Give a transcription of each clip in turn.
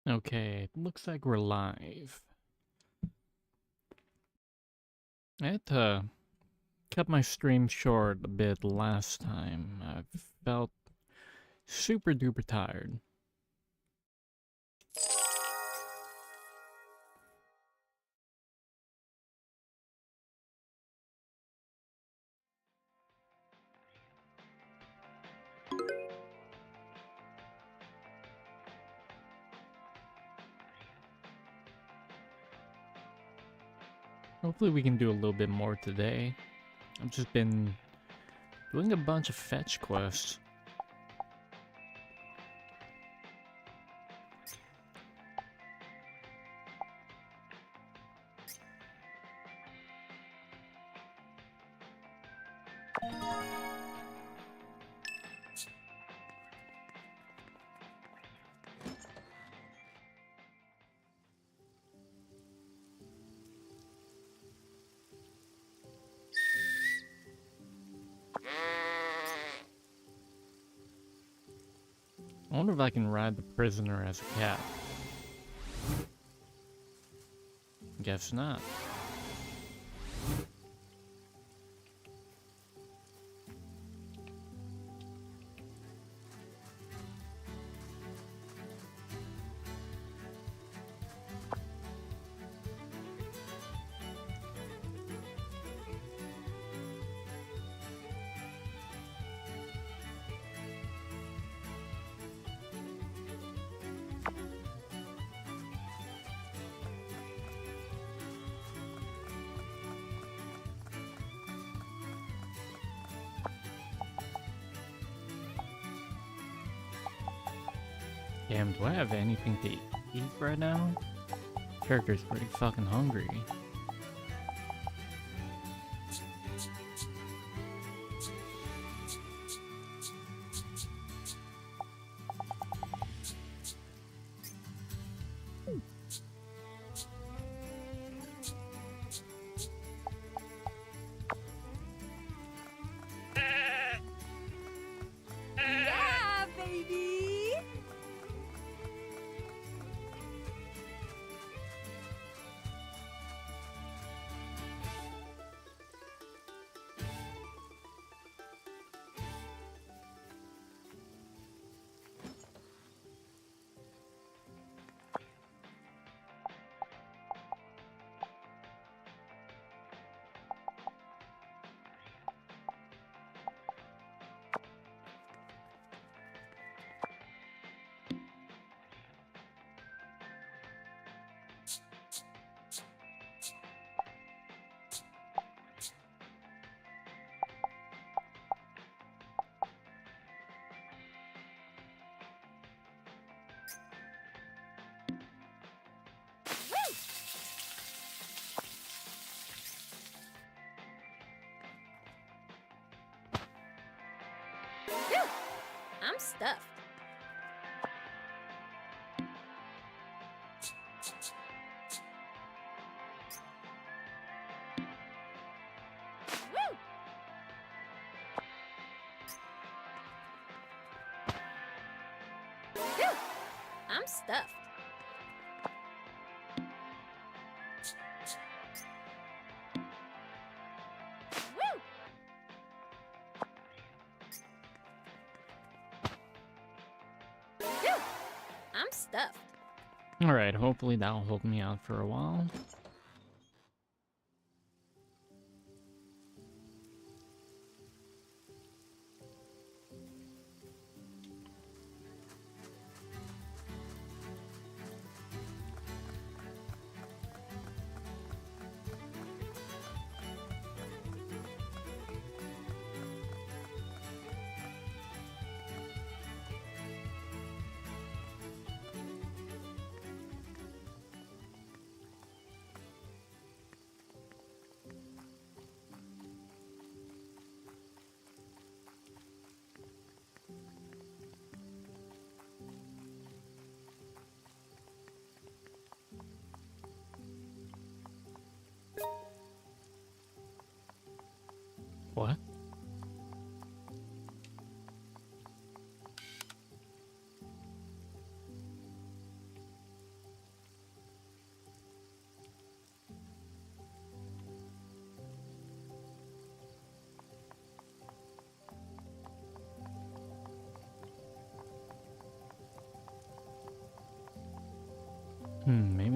Okay, it looks like we're live. I had to cut my stream short a bit last time. I felt super duper tired. Hopefully we can do a little bit more today. I've just been doing a bunch of fetch quests. I wonder if I can ride the prisoner as a cat. Guess not. Damn, do I have anything to eat right now? Character's pretty fucking hungry. Yeah, baby! Phew! I'm stuffed. Woo! Phew! I'm stuffed. Woo! Phew! I'm stuffed. Alright, hopefully that'll help me out for a while. What?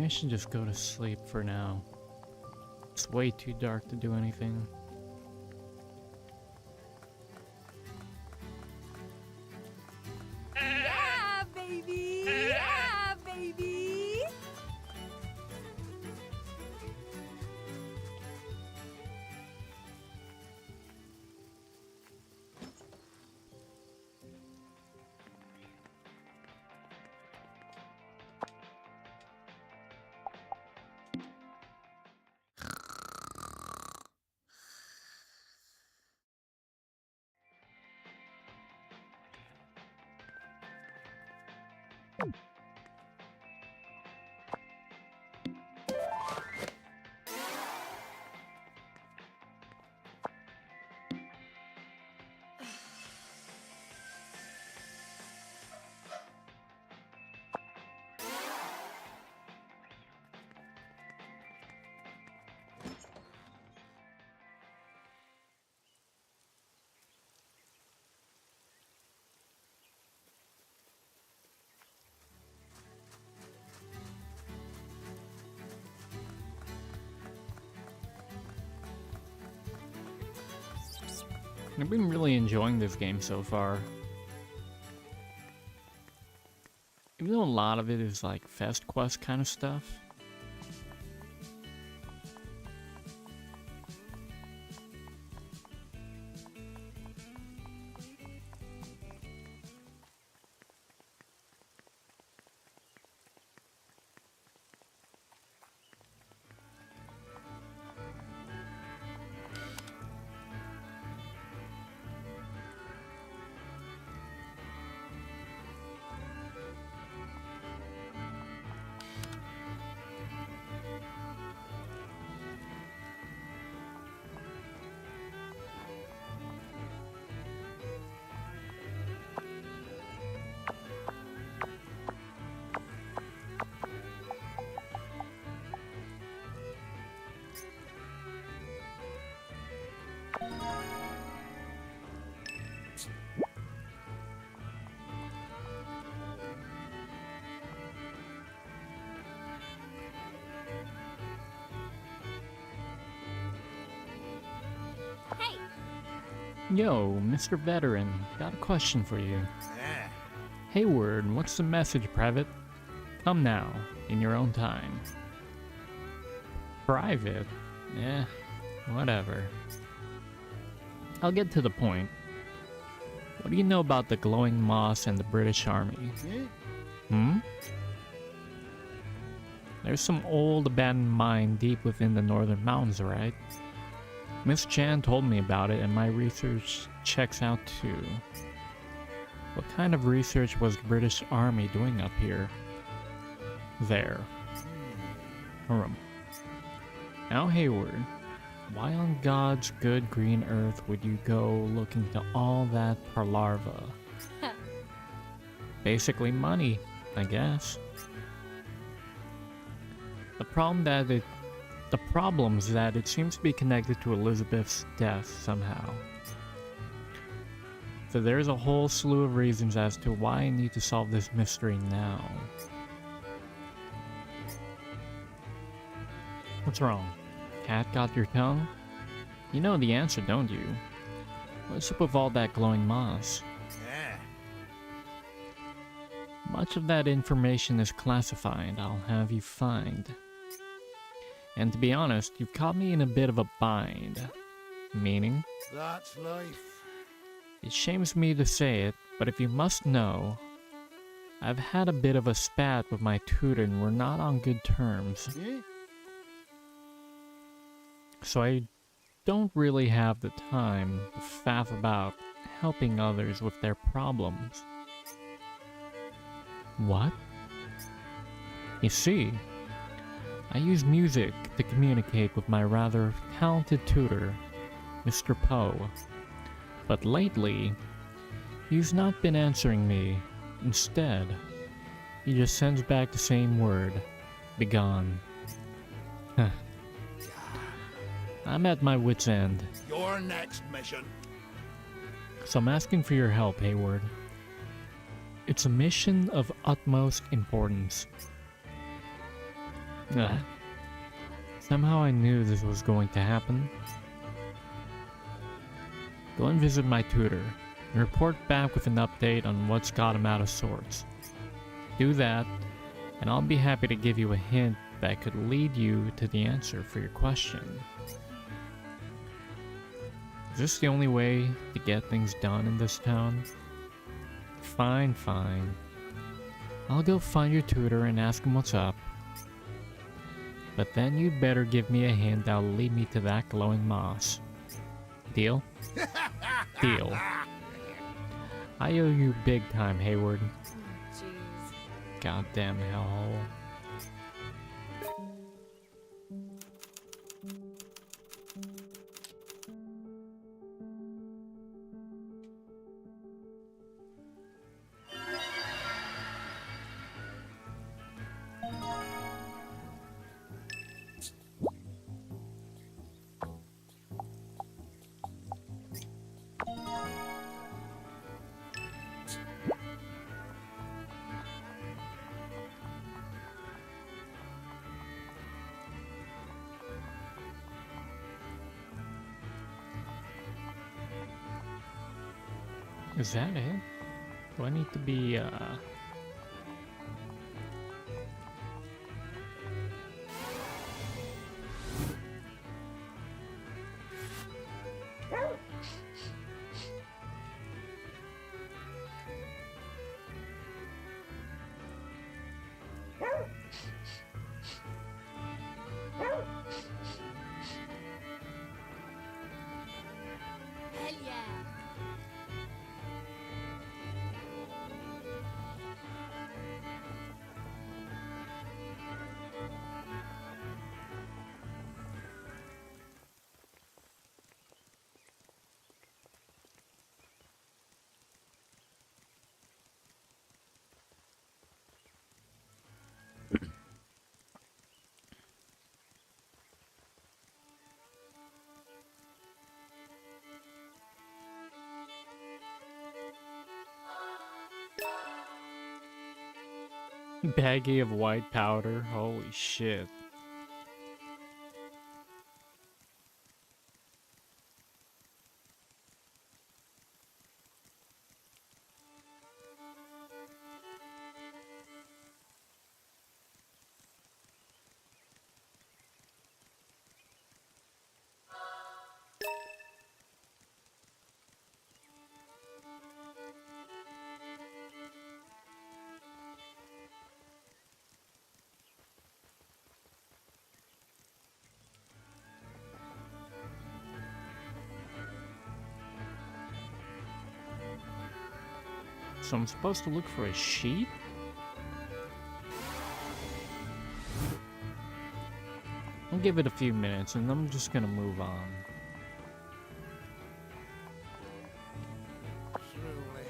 Maybe I should just go to sleep for now. It's way too dark to do anything. Yeah, baby! Yeah, baby! I've been really enjoying this game so far. Even though a lot of it is like Fest Quest kind of stuff. Hey! Yo, Mr. Veteran, got a question for you. Hayward, what's the message, Private? Come now, in your own time. Private? Eh, whatever. I'll get to the point. What do you know about the glowing moss and the British Army? Hmm? There's some old abandoned mine deep within the northern mountains, right? Miss Chan told me about it and my research checks out too. What kind of research was the British Army doing up here? There. Now Hayward, why on God's good green earth would you go looking to all that parlarva? Basically money, I guess. The problem's that it seems to be connected to Elizabeth's death somehow. So there's a whole slew of reasons as to why I need to solve this mystery now. What's wrong? Cat got your tongue? You know the answer, don't you? What's up with all that glowing moss? Much of that information is classified, I'll have you find. And to be honest, you've caught me in a bit of a bind. Meaning? That's life. It shames me to say it, but if you must know, I've had a bit of a spat with my tutor and we're not on good terms. So I don't really have the time to faff about helping others with their problems. What? You see, I use music to communicate with my rather talented tutor, Mr. Poe. But lately, he's not been answering me. Instead, he just sends back the same word, begone. I'm at my wit's end. Your next mission. So I'm asking for your help, Hayward. It's a mission of utmost importance. Ugh. Somehow I knew this was going to happen. Go and visit my tutor, and report back with an update on what's got him out of sorts. Do that, and I'll be happy to give you a hint that could lead you to the answer for your question. Is this the only way to get things done in this town? Fine, fine. I'll go find your tutor and ask him what's up. But then you'd better give me a hint that'll lead me to that glowing moss. Deal? Deal. I owe you big time, Hayward. Jeez. Goddamn hellhole. Is that it? Do I need to be, Hell yeah. baggie of white powder? Holy shit. So I'm supposed to look for a sheep? I'll give it a few minutes and I'm just gonna move on. Truly.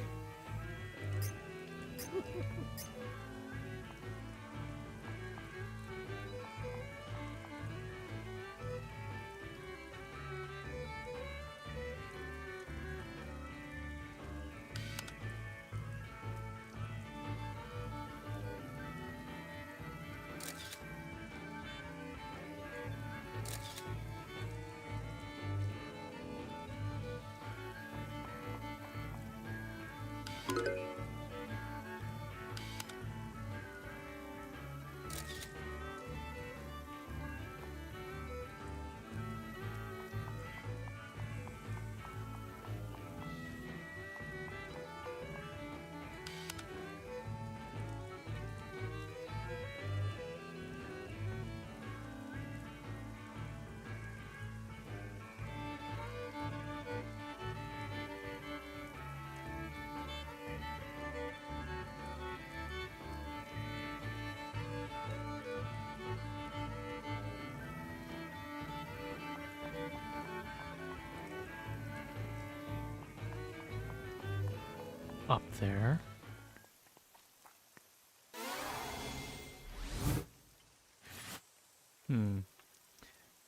Up there.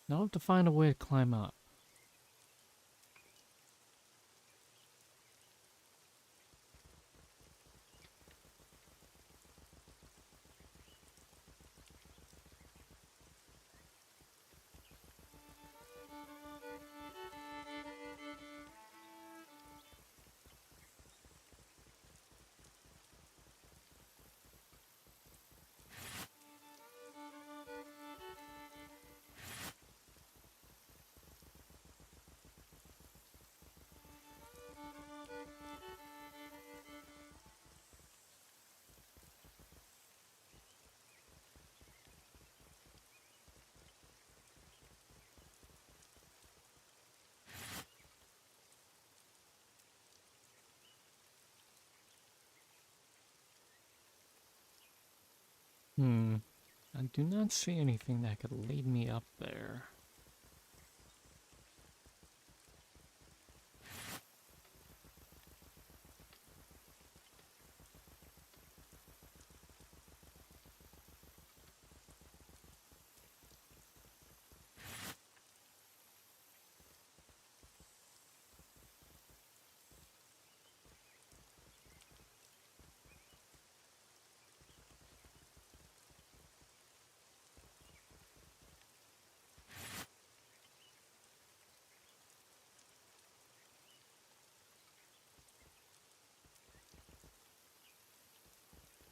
Now I have to find a way to climb up. I do not see anything that could lead me up there.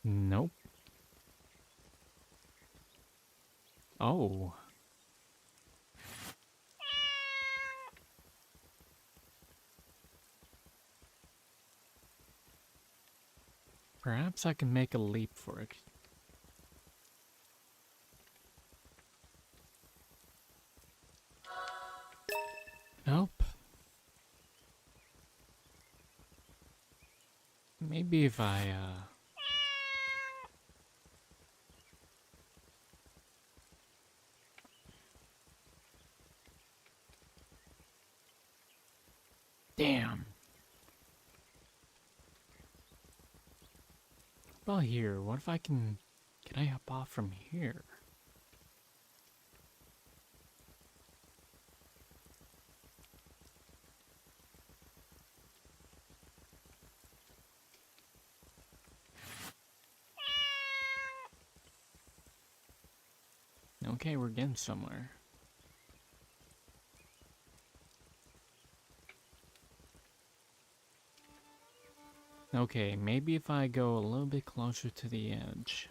Nope. Oh. Perhaps I can make a leap for it. Nope. Maybe if I, Damn. Well, here, what if I can I hop off from here? Okay, we're getting somewhere. Okay, maybe if I go a little bit closer to the edge.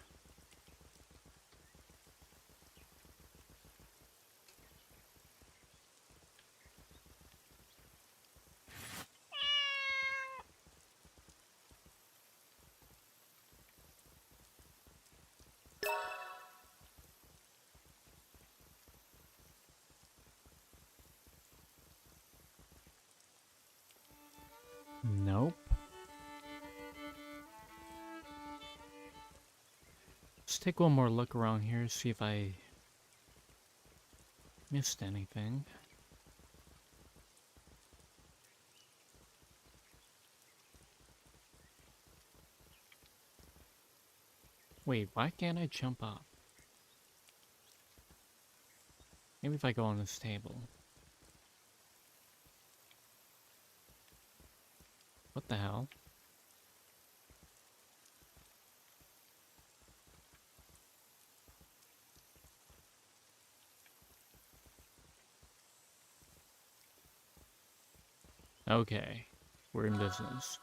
Nope. Let's take one more look around here, see if I missed anything. Wait, why can't I jump up? Maybe if I go on this table. What the hell? Okay, we're in business.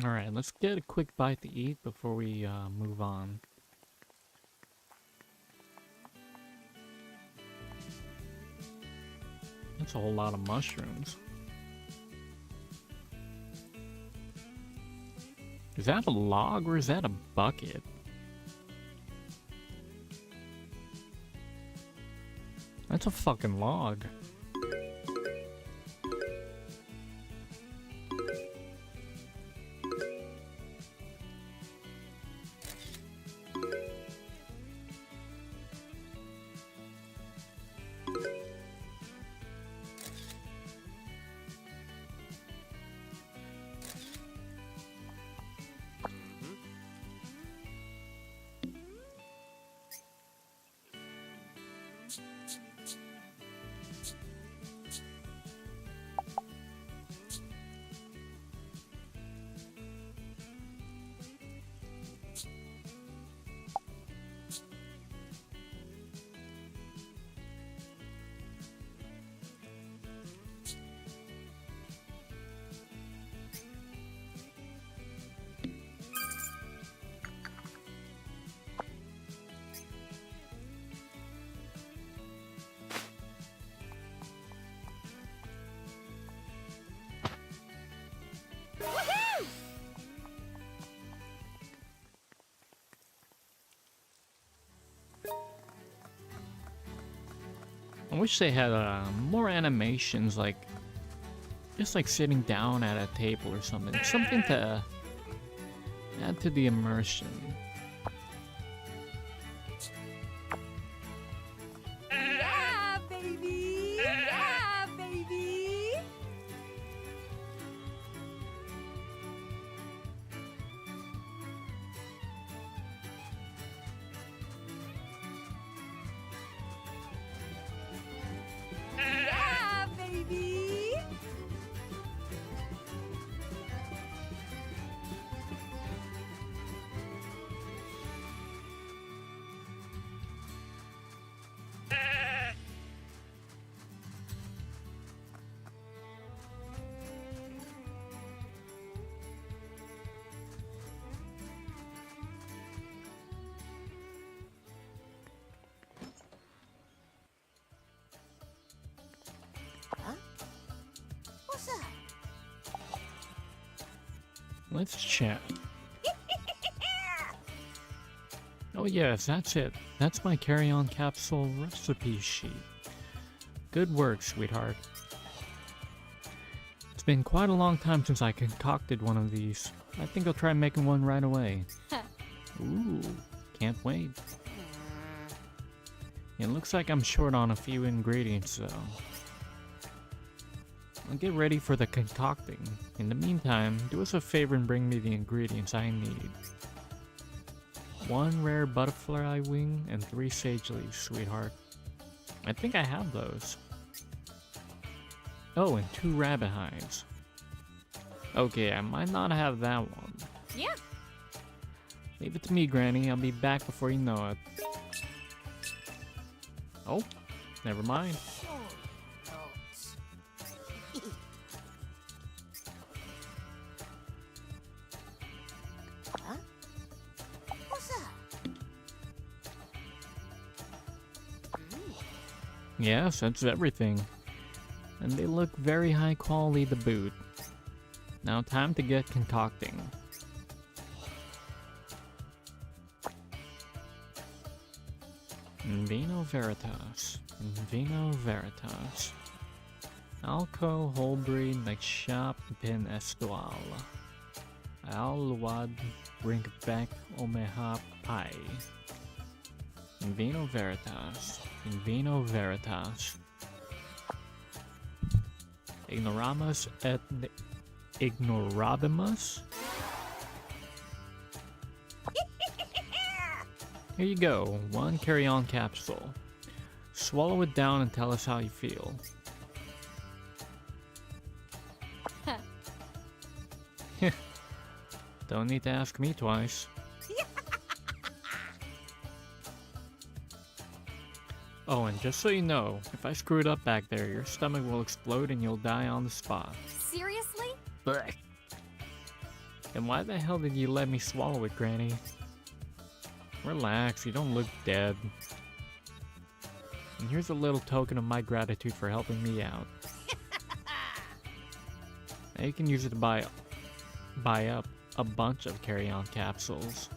Alright, let's get a quick bite to eat before we move on. That's a whole lot of mushrooms. Is that a log or is that a bucket? That's a fucking log. I wish they had more animations, like just like sitting down at a table or something. Something to add to the immersion. Yeah, baby! Yeah, baby! Yeah, baby! What's that? Let's chat. Oh yes, that's it. That's my carry-on capsule recipe sheet. Good work, sweetheart. It's been quite a long time since I concocted one of these. I think I'll try making one right away. Ooh, can't wait. It looks like I'm short on a few ingredients though. I'll get ready for the concocting. In the meantime, do us a favor and bring me the ingredients I need. 1 rare butterfly wing and 3 sage leaves, sweetheart. I think I have those. Oh, and 2 rabbit hides. Okay, I might not have that one. Yeah. Leave it to me, Granny. I'll be back before you know it. Oh, never mind. What's that? Yes, that's everything. And they look very high quality to boot. Now time to get concocting. In vino veritas. In vino veritas. Alco holbreed nagshop pin estual. Al luad brinkback omeha pai. In vino veritas. In vino veritas. Ignoramus et ignorabimus? Here you go, 1 carry-on capsule. Swallow it down and tell us how you feel. Don't need to ask me twice. Oh, and just so you know, if I screw it up back there, your stomach will explode and you'll die on the spot. Seriously? Blech. And why the hell did you let me swallow it, Granny? Relax, you don't look dead. And here's a little token of my gratitude for helping me out. Now you can use it to buy up a bunch of carry-on capsules.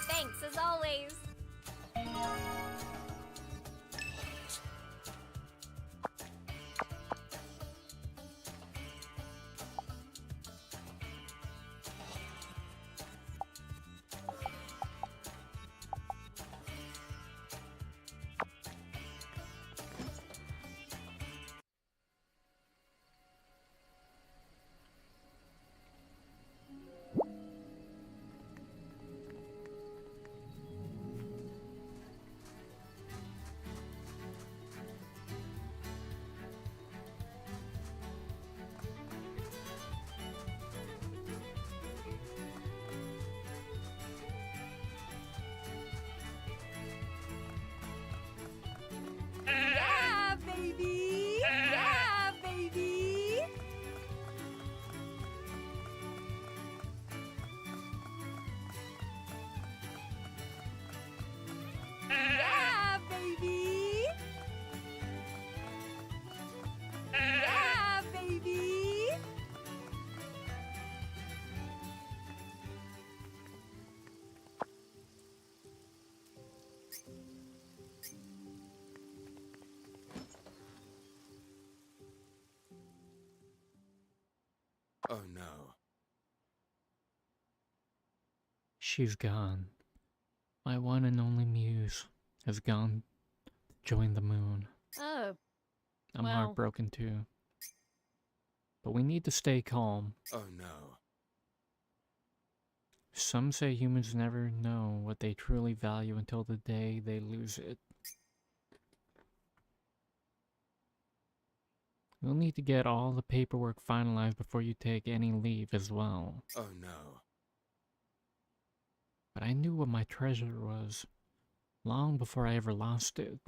Thanks, as always. Oh no. She's gone. My one and only muse has gone to join the moon. Oh, I'm well. heartbroken too. But we need to stay calm. Oh no. Some say humans never know what they truly value until the day they lose it. We'll need to get all the paperwork finalized before you take any leave as well. Oh no. But I knew what my treasure was long before I ever lost it.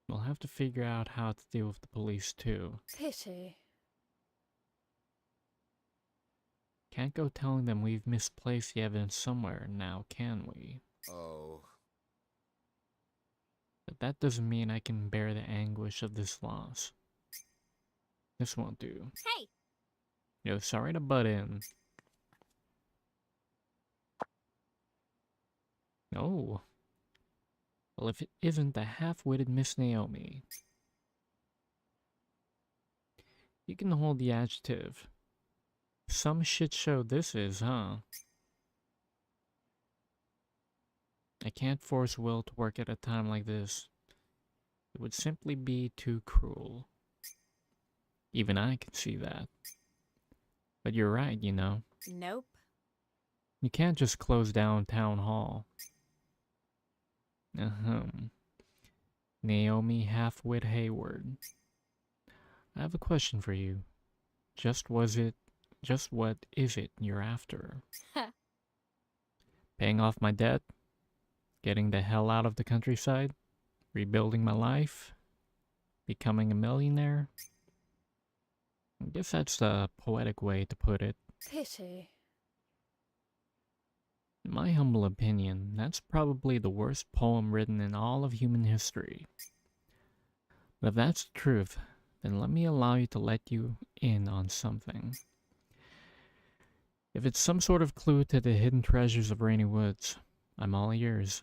We'll have to figure out how to deal with the police too. Pity. Can't go telling them we've misplaced the evidence somewhere now, can we? Oh. But that doesn't mean I can bear the anguish of this loss. This won't do. Hey! Yo, sorry to butt in. Oh. Well, if it isn't the half-witted Miss Naomi. You can hold the adjective. Some shit show this is, huh? I can't force Will to work at a time like this. It would simply be too cruel. Even I can see that. But you're right, you know. Nope. You can't just close down town hall. Naomi Hayward. I have a question for you. Just what is it you're after? Paying off my debt? Getting the hell out of the countryside? Rebuilding my life? Becoming a millionaire? I guess that's the poetic way to put it. Pity. In my humble opinion, that's probably the worst poem written in all of human history. But if that's the truth, then let me allow you to let you in on something. If it's some sort of clue to the hidden treasures of Rainy Woods, I'm all ears.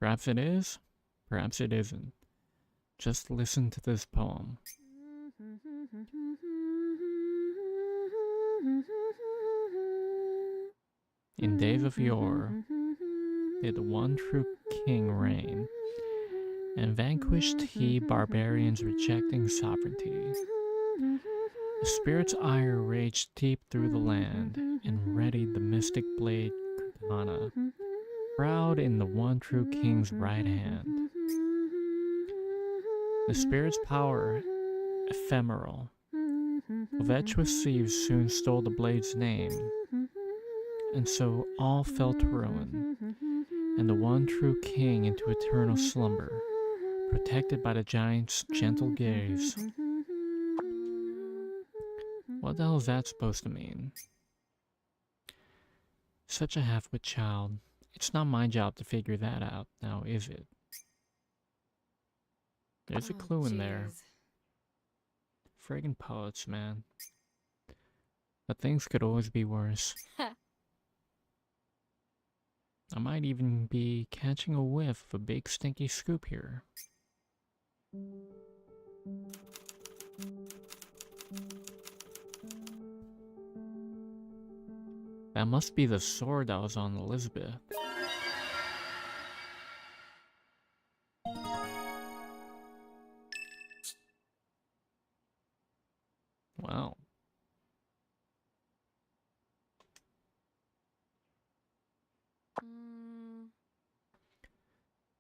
Perhaps it is, perhaps it isn't. Just listen to this poem. In days of yore, did one true king reign, and vanquished he barbarians rejecting sovereignty. The spirit's ire raged deep through the land, and readied the mystic blade katana, proud in the one true king's right hand. The spirit's power, ephemeral, of etchous thieves soon stole the blade's name, and so all fell to ruin, and the one true king into eternal slumber, protected by the giant's gentle gaze. What the hell is that supposed to mean? Such a half-wit child. It's not my job to figure that out, now is it? There's a clue in there. Friggin' poets, man. But things could always be worse. I might even be catching a whiff of a big stinky scoop here. That must be the sword that was on Elizabeth. Wow.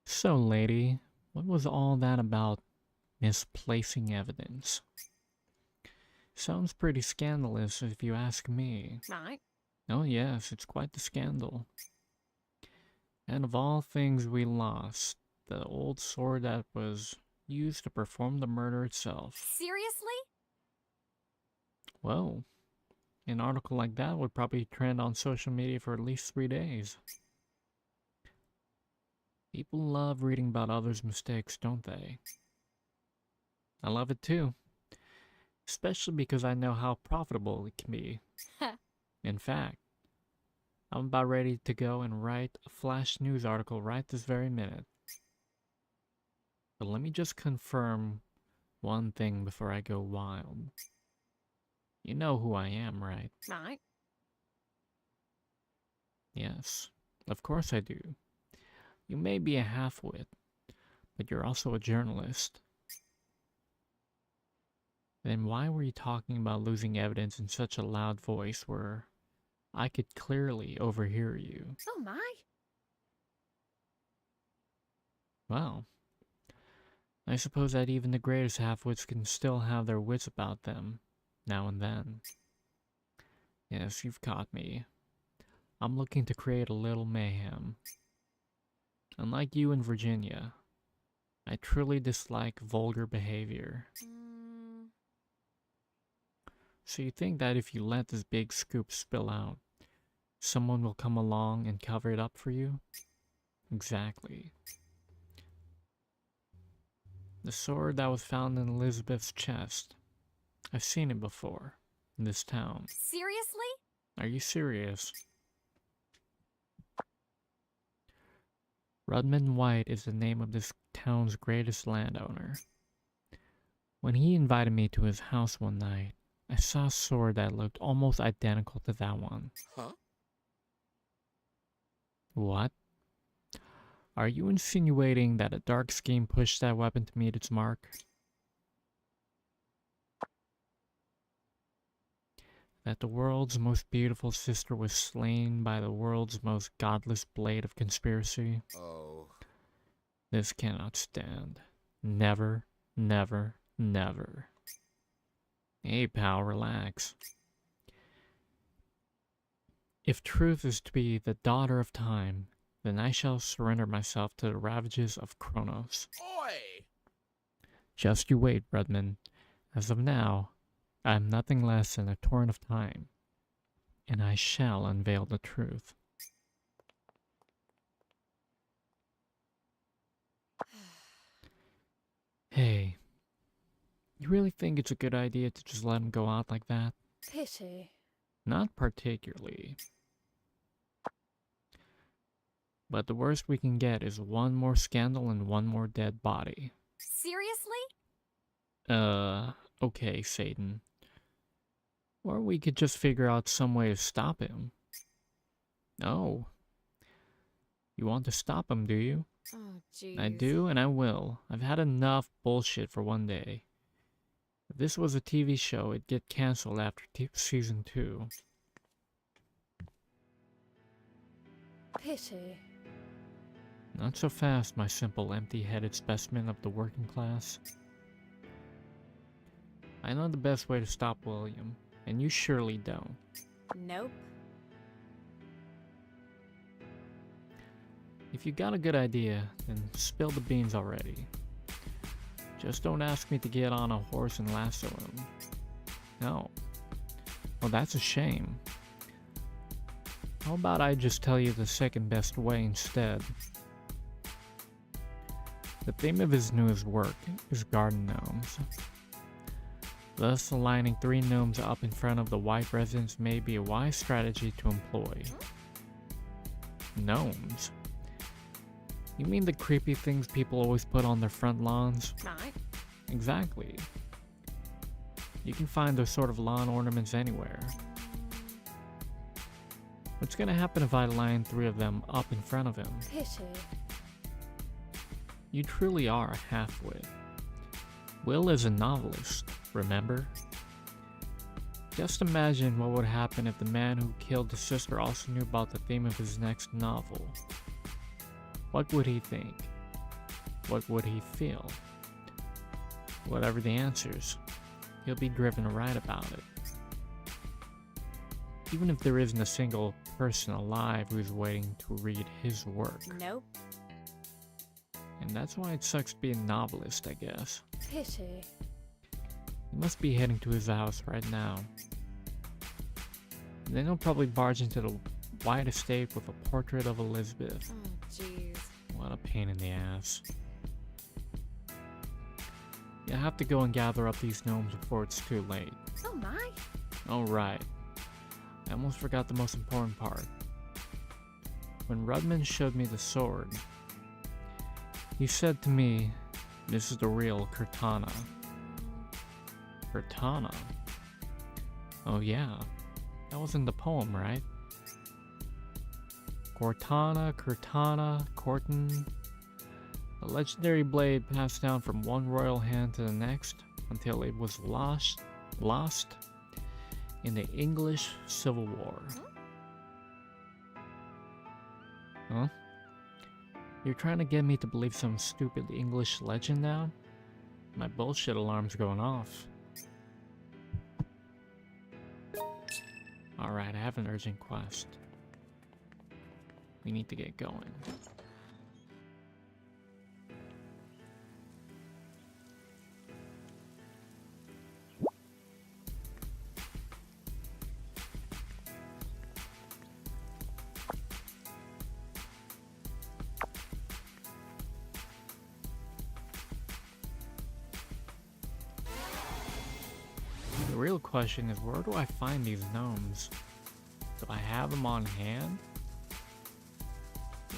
So, lady, what was all that about misplacing evidence? Sounds pretty scandalous if you ask me. Right. Oh yes, it's quite the scandal. And of all things we lost, the old sword that was used to perform the murder itself. Seriously? Well, an article like that would probably trend on social media for at least 3 days. People love reading about others' mistakes, don't they? I love it too. Especially because I know how profitable it can be. In fact, I'm about ready to go and write a flash news article right this very minute. But let me just confirm one thing before I go wild. You know who I am, right? Right. Yes, of course I do. You may be a half-wit, but you're also a journalist. Then why were you talking about losing evidence in such a loud voice where I could clearly overhear you? Oh my. Well, I suppose that even the greatest half-wits can still have their wits about them, now and then. Yes, you've caught me. I'm looking to create a little mayhem. Unlike you in Virginia, I truly dislike vulgar behavior. So you think that if you let this big scoop spill out, someone will come along and cover it up for you? Exactly. The sword that was found in Elizabeth's chest. I've seen it before, in this town. Seriously? Are you serious? Rudman White is the name of this town's greatest landowner. When he invited me to his house one night, I saw a sword that looked almost identical to that one. Huh? What? Are you insinuating that a dark scheme pushed that weapon to meet its mark? That the world's most beautiful sister was slain by the world's most godless blade of conspiracy? Oh. This cannot stand. Never, never, never. Hey, pal, relax. If truth is to be the daughter of time, then I shall surrender myself to the ravages of Kronos. Oi! Just you wait, Rudman. As of now, I am nothing less than a torrent of time, and I shall unveil the truth. Hey, you really think it's a good idea to just let him go out like that? Pity. Not particularly. But the worst we can get is one more scandal and one more dead body. Seriously? Okay, Satan. Or we could just figure out some way to stop him. Oh. You want to stop him, do you? Oh, jeez. I do, and I will. I've had enough bullshit for one day. If this was a TV show, it'd get cancelled after season 2. Pity. Not so fast, my simple, empty-headed specimen of the working class. I know the best way to stop William, and you surely don't. Nope. If you got a good idea, then spill the beans already. Just don't ask me to get on a horse and lasso him. No. Well, that's a shame. How about I just tell you the second best way instead? The theme of his newest work is garden gnomes. Thus, aligning 3 gnomes up in front of the white residence may be a wise strategy to employ. Gnomes? You mean the creepy things people always put on their front lawns? Right. Exactly. You can find those sort of lawn ornaments anywhere. What's gonna happen if I line 3 of them up in front of him? Pity. You truly are a half-wit. Will is a novelist, remember? Just imagine what would happen if the man who killed his sister also knew about the theme of his next novel. What would he think? What would he feel? Whatever the answers, he'll be driven to write about it. Even if there isn't a single person alive who's waiting to read his work. Nope. And that's why it sucks to be a novelist, I guess. Pity. He must be heading to his house right now. And then he'll probably barge into the white estate with a portrait of Elizabeth. Oh, jeez. What a pain in the ass. You have to go and gather up these gnomes before it's too late. Oh my. Oh right. I almost forgot the most important part. When Rudman showed me the sword, he said to me, "This is the real Cortana." Cortana. Oh yeah, that was in the poem, right? Cortana, Corton. The legendary blade passed down from one royal hand to the next until it was lost in the English Civil War. Huh? You're trying to get me to believe some stupid English legend now? My bullshit alarm's going off. Alright, I have an urgent quest. We need to get going. The real question is, where do I find these gnomes? Do I have them on hand?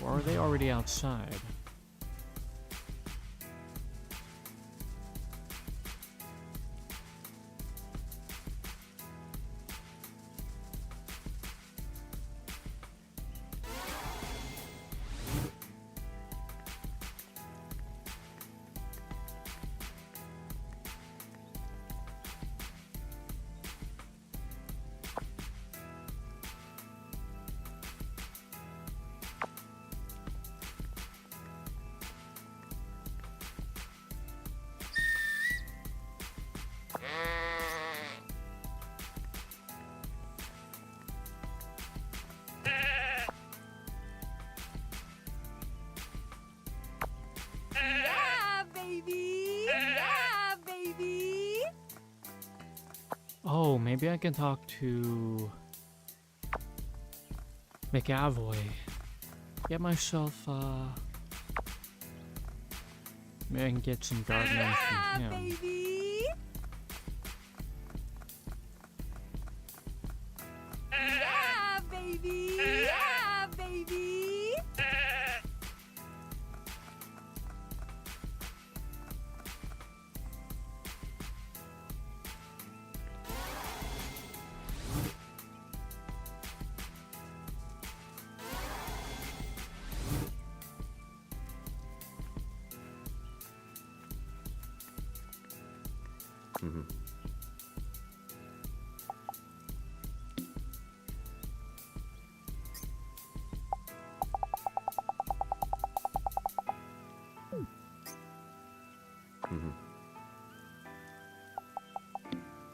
Or are they already outside? Yeah, baby! Yeah, baby! Oh, maybe I can talk to McAvoy. Get myself, maybe I can get some garden knives Yeah, from him. baby! Yeah, baby! Yeah, baby!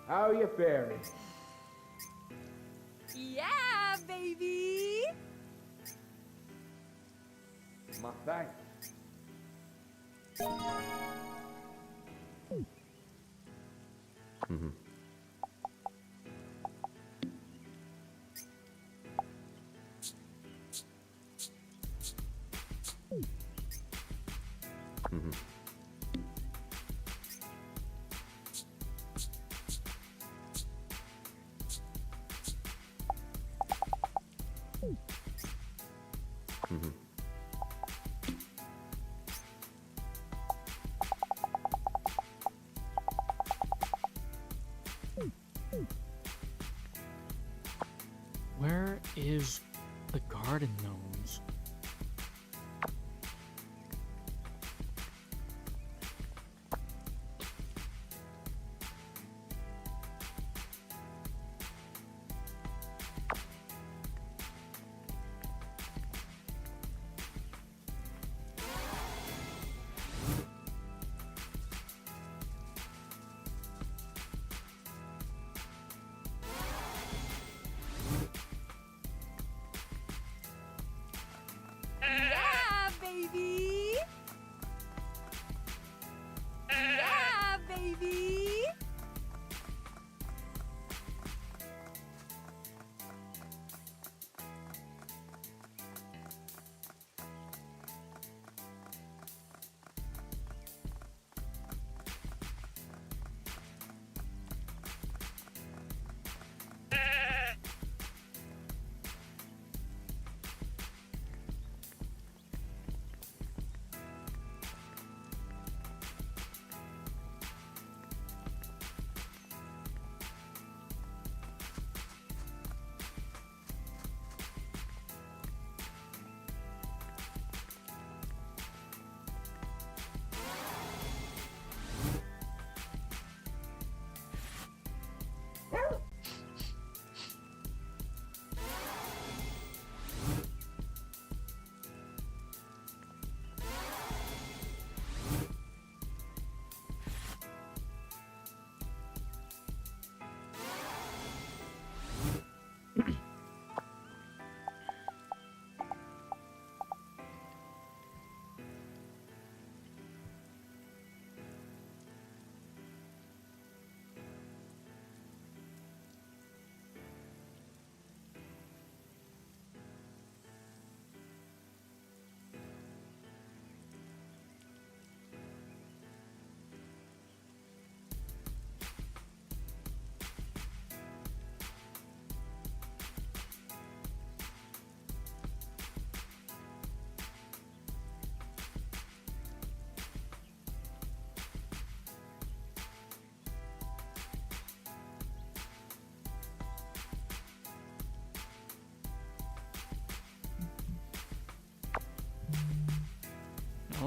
How you faring? Yeah, baby! My thanks. Where is the garden gnomes?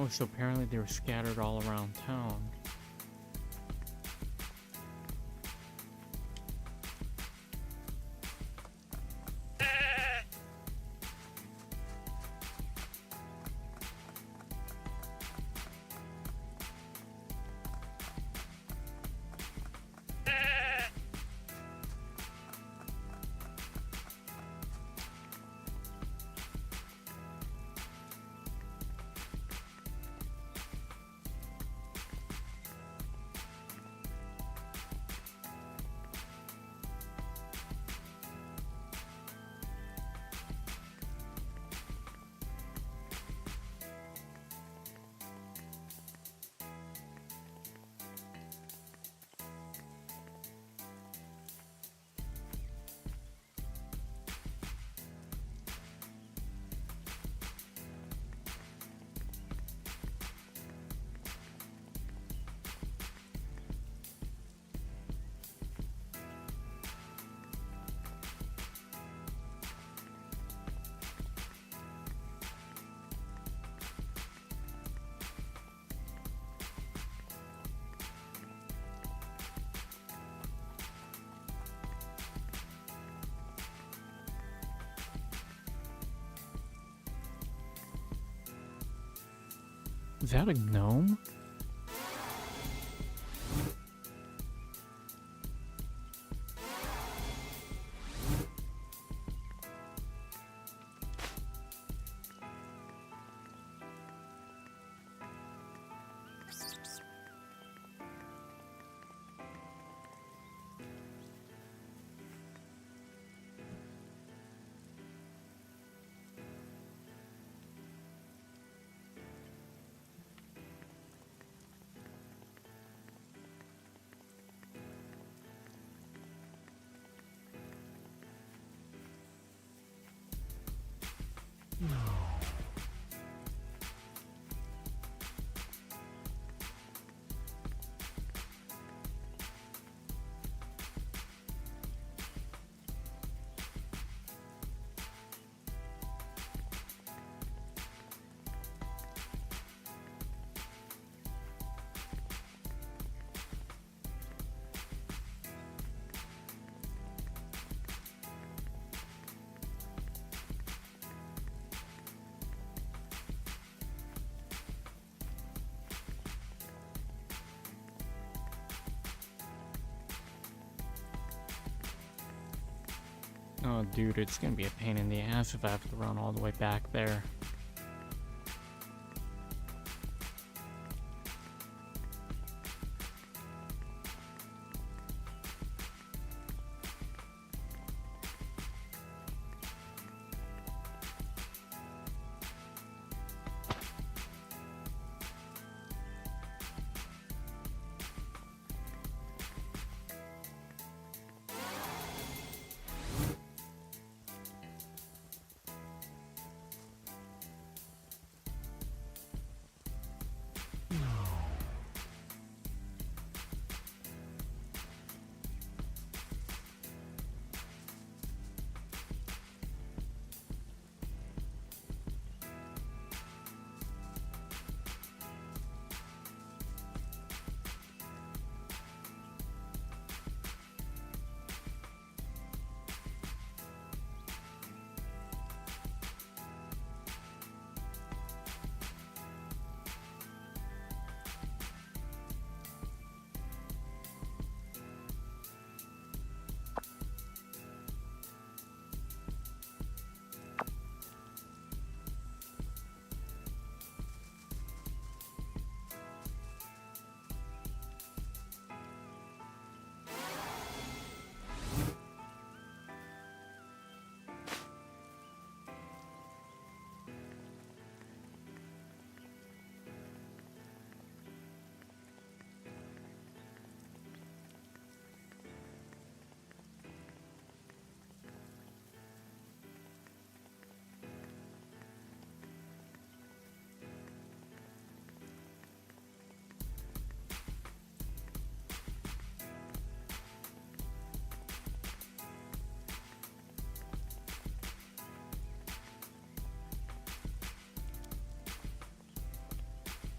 Oh, so apparently they were scattered all around town. Is that a gnome? Oh, dude, it's gonna be a pain in the ass if I have to run all the way back there.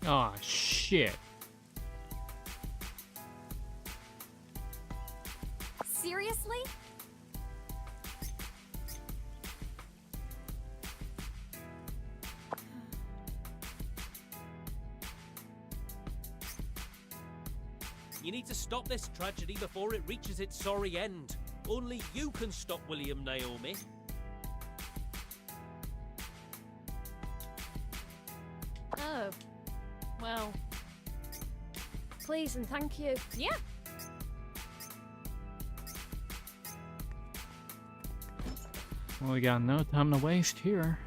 Aw, shit. Seriously? You need to stop this tragedy before it reaches its sorry end. Only you can stop William, Naomi. Oh. Well. Please and thank you. Yeah. Well, we got no time to waste here.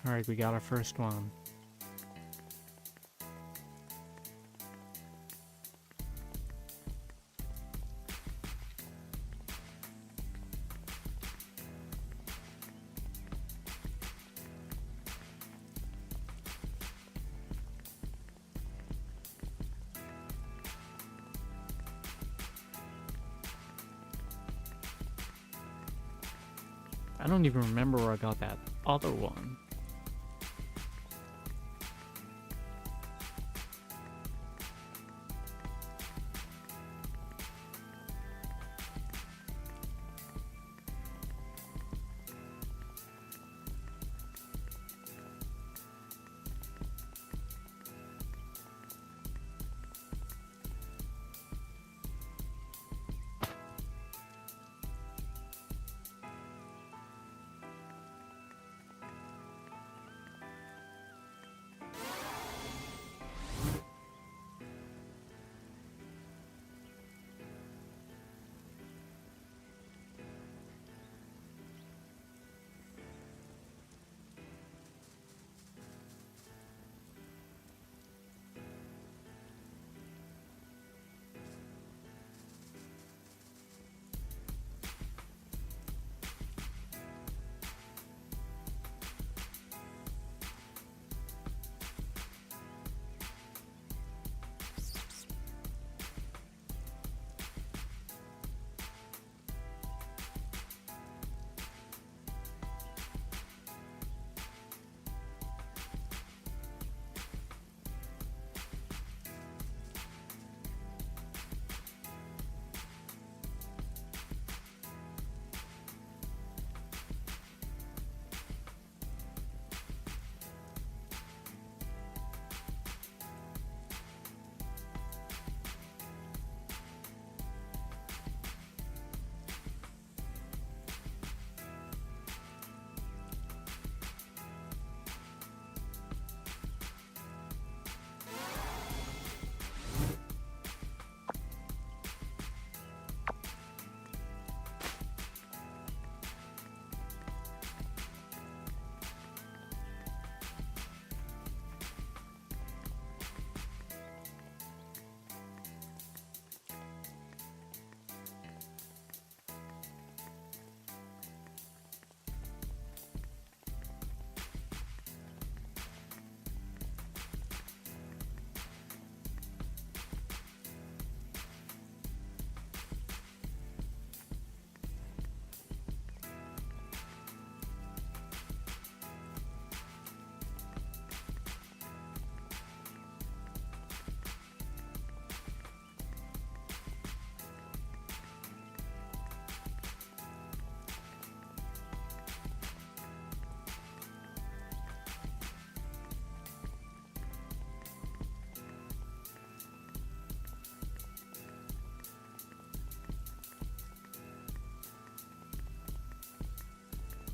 Alright, we got our first one. I don't even remember where I got that other one.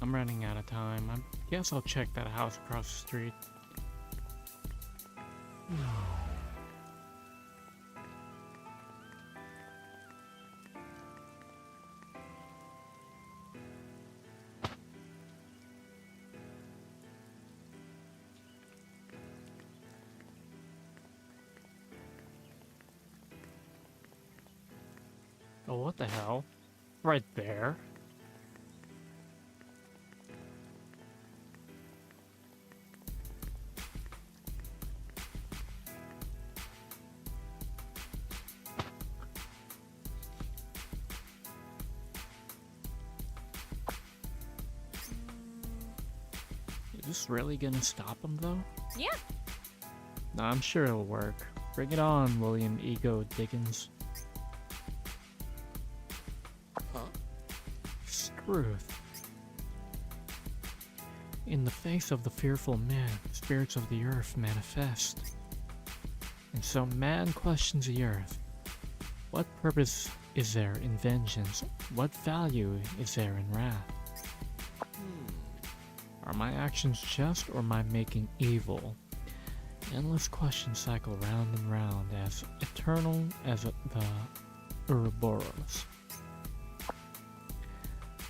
I'm running out of time. I guess I'll check that house across the street. Oh, what the hell? Right there. this really gonna stop him, though? Yeah. No, I'm sure it'll work. Bring it on, William Ego Dickens. Huh? Struth. In the face of the fearful man, spirits of the earth manifest. And so man questions the earth. What purpose is there in vengeance? What value is there in wrath? Are my actions just, or am I making evil? Endless questions cycle round and round, as eternal as the Ouroboros.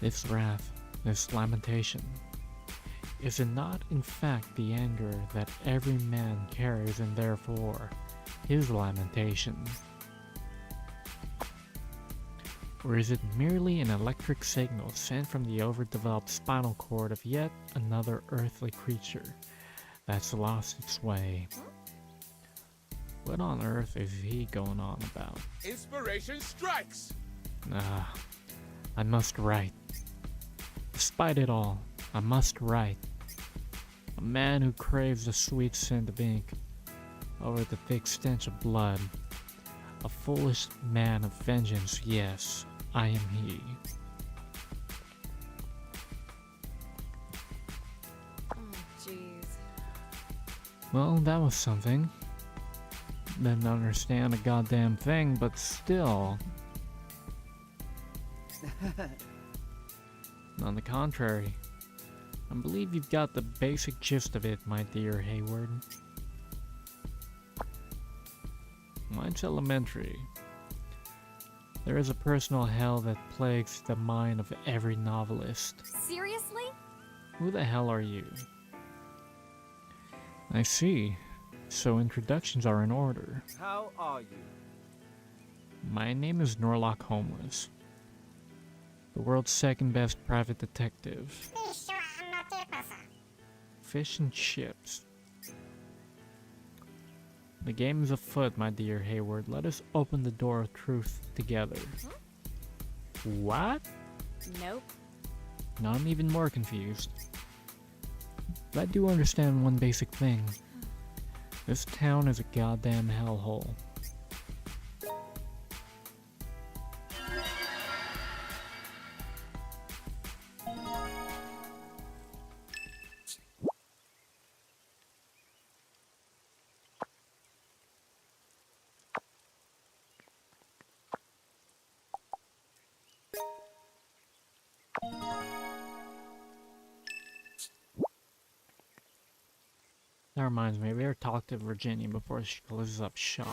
This wrath, this lamentation, is it not in fact the anger that every man carries, and therefore his lamentation? Or is it merely an electric signal sent from the overdeveloped spinal cord of yet another earthly creature that's lost its way? What on earth is he going on about? Inspiration strikes! I must write. Despite it all, I must write. A man who craves the sweet scent of ink over the thick stench of blood. A foolish man of vengeance, yes, I am he. Oh, jeez. Well, that was something. Didn't understand a goddamn thing, but still. On the contrary, I believe you've got the basic gist of it, my dear Hayward. Mine's elementary. There is a personal hell that plagues the mind of every novelist. Seriously? Who the hell are you? I see. So introductions are in order. How are you? My name is Norlock Homeless, the world's second best private detective. Fish and chips. The game is afoot, my dear Hayward. Let us open the door of truth together. What? Nope. Now I'm even more confused. But I do understand one basic thing. This town is a goddamn hellhole. That reminds me, I better talk to Virginia before she closes up shop.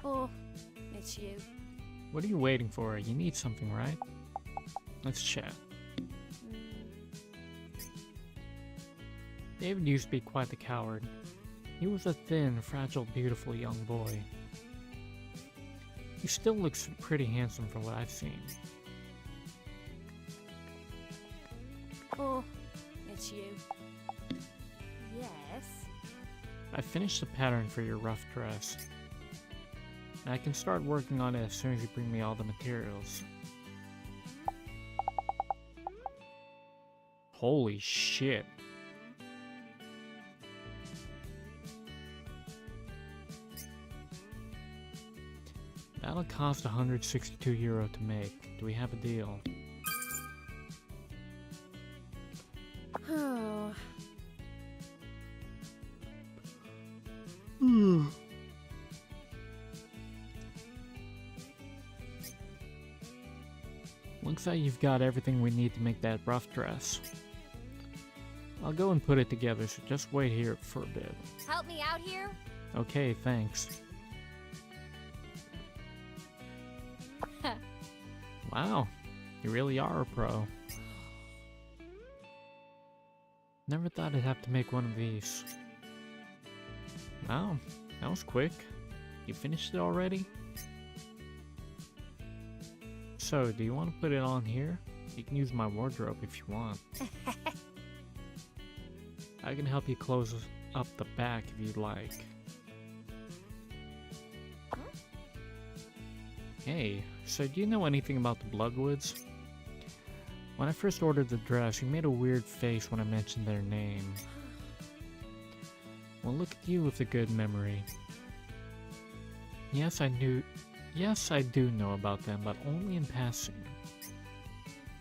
Oh, it's you. What are you waiting for? You need something, right? Let's chat. David used to be quite the coward. He was a thin, fragile, beautiful young boy. He still looks pretty handsome from what I've seen. Oh, it's you. Yes? I finished the pattern for your rough dress. And I can start working on it as soon as you bring me all the materials. Holy shit. That'll cost €162 to make. Do we have a deal? Oh. Looks like you've got everything we need to make that rough dress. I'll go and put it together, so just wait here for a bit. Help me out here? Okay, thanks. Wow, you really are a pro. Never thought I'd have to make one of these. Wow, that was quick. You finished it already? So, do you want to put it on here? You can use my wardrobe if you want. I can help you close up the back if you'd like. Hey, so do you know anything about the Bloodwoods? When I first ordered the dress, you made a weird face when I mentioned their name. Well, look at you with a good memory. Yes, I do know about them, but only in passing.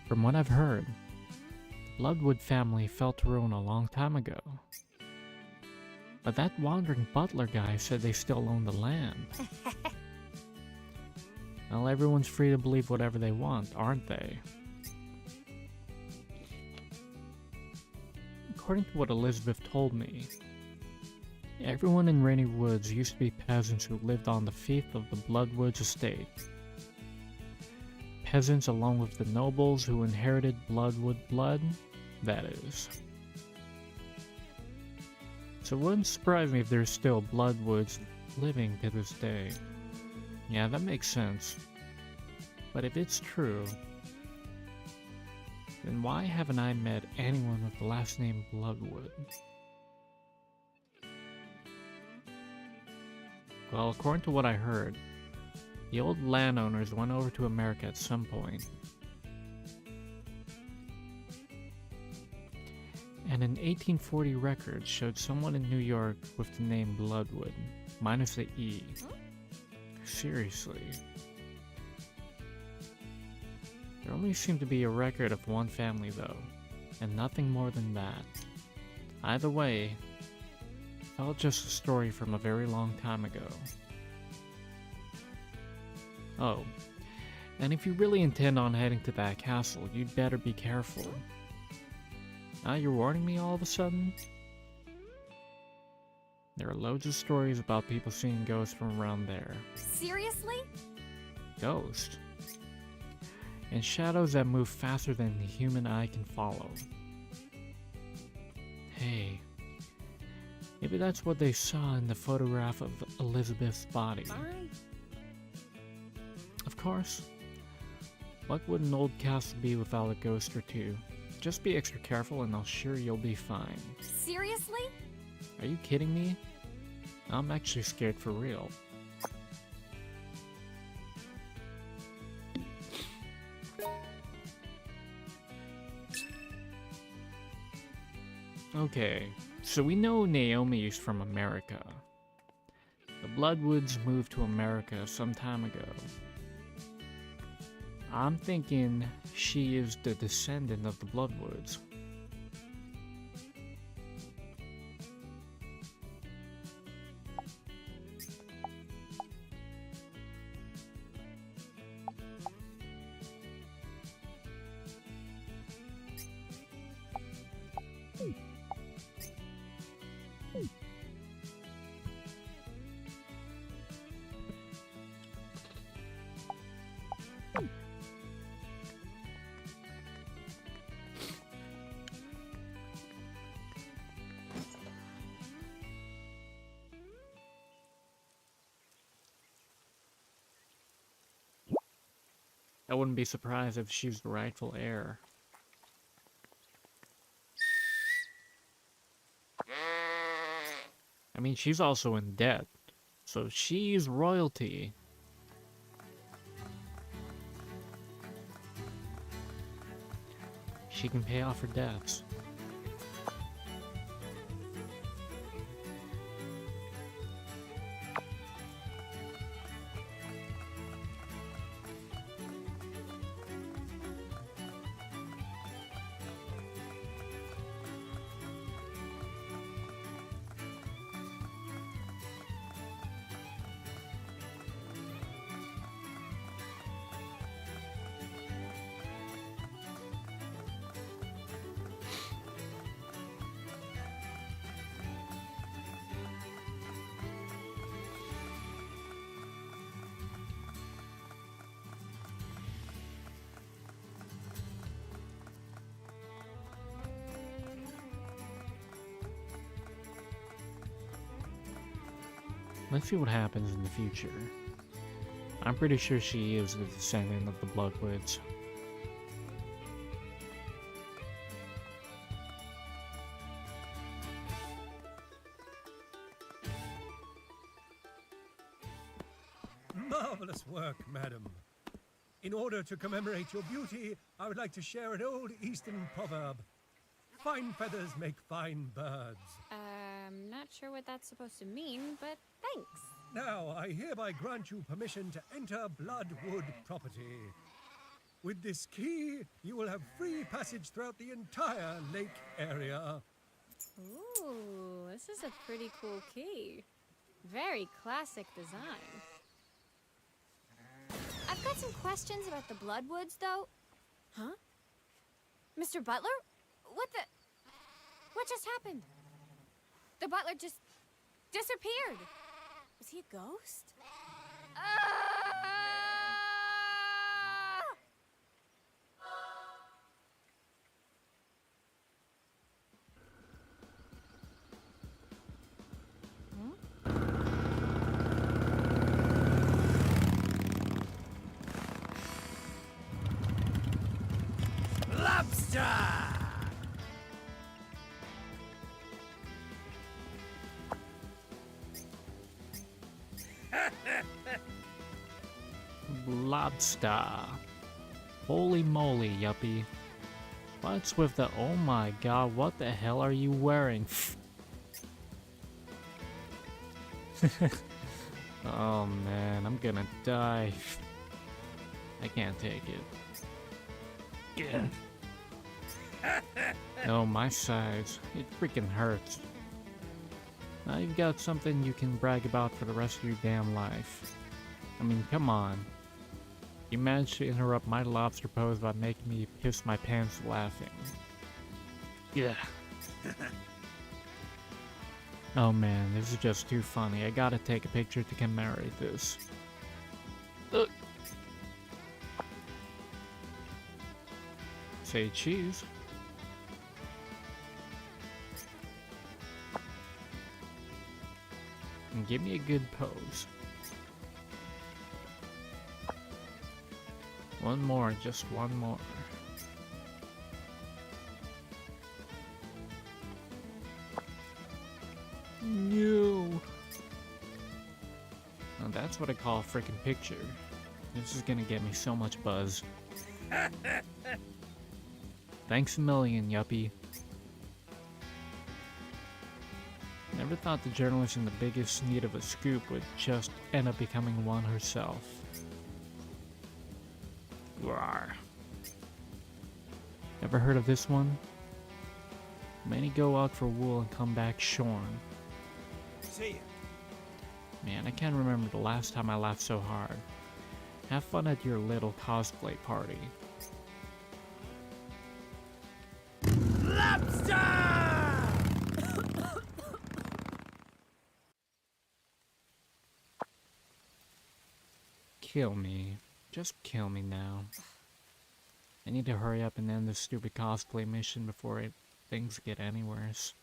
From what I've heard, the Bloodwood family fell to ruin a long time ago. But that wandering butler guy said they still own the land. Well, everyone's free to believe whatever they want, aren't they? According to what Elizabeth told me, everyone in Rainy Woods used to be peasants who lived on the fief of the Bloodwoods estate. Peasants along with the nobles who inherited Bloodwood blood, that is. So it wouldn't surprise me if there's still Bloodwoods living to this day. Yeah, that makes sense. But if it's true, then why haven't I met anyone with the last name Bloodwood? Well, according to what I heard, the old landowners went over to America at some point. And an 1840 record showed someone in New York with the name Bloodwood, minus the E. Seriously. There only seemed to be a record of one family though, and nothing more than that. Either way, it felt just a story from a very long time ago. Oh, and if you really intend on heading to that castle, you'd better be careful. Now you're warning me all of a sudden? There are loads of stories about people seeing ghosts from around there. Seriously? Ghosts? And shadows that move faster than the human eye can follow. Hey, maybe that's what they saw in the photograph of Elizabeth's body. Fine. Of course. What would an old castle be without a ghost or two? Just be extra careful and I'll sure you'll be fine. Seriously? Are you kidding me? I'm actually scared for real. Okay, so we know Naomi is from America. The Bloodwoods moved to America some time ago. I'm thinking she is the descendant of the Bloodwoods. I wouldn't be surprised if she's the rightful heir. I mean, she's also in debt, so she's royalty. She can pay off her debts. Let's see what happens in the future. I'm pretty sure she is the descendant of the Bloodwoods. Marvelous work, madam. In order to commemorate your beauty, I would like to share an old Eastern proverb. Fine feathers make fine birds. Not sure what that's supposed to mean, but thanks. Now, I hereby grant you permission to enter Bloodwood property. With this key, you will have free passage throughout the entire lake area. Ooh, this is a pretty cool key. Very classic design. I've got some questions about the Bloodwoods, though. Huh? Mr. Butler? What just happened? The butler just disappeared. Was he a ghost? Lobster. Holy moly, yuppie. What's with the oh my god, what the hell are you wearing? Oh man, I'm gonna die. I can't take it. Yeah. Oh, my size. It freaking hurts. Now you've got something you can brag about for the rest of your damn life. I mean, come on. You managed to interrupt my lobster pose by making me piss my pants laughing. Yeah. Oh man, this is just too funny. I gotta take a picture to commemorate this. Ugh. Say cheese. And give me a good pose. One more, just one more. No. Now that's what I call a freaking picture. This is gonna get me so much buzz. Thanks a million, yuppie. Never thought the journalist in the biggest need of a scoop would just end up becoming one herself. Rawr. Ever heard of this one? Many go out for wool and come back shorn. See ya. Man, I can't remember the last time I laughed so hard. Have fun at your little cosplay party. Kill me. Just kill me now. I need to hurry up and end this stupid cosplay mission before things get any worse.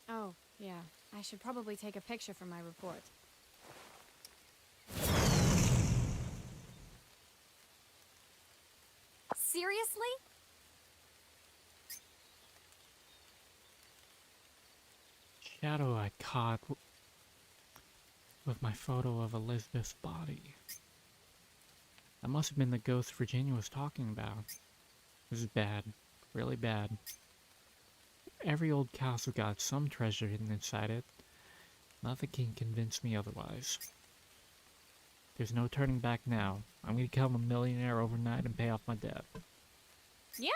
Oh, yeah. I should probably take a picture for my report. Seriously? Shadow I caught with my photo of Elizabeth's body. That must have been the ghost Virginia was talking about. This is bad. Really bad. Every old castle got some treasure hidden inside it. Nothing can convince me otherwise. There's no turning back now. I'm gonna become a millionaire overnight and pay off my debt. Yeah.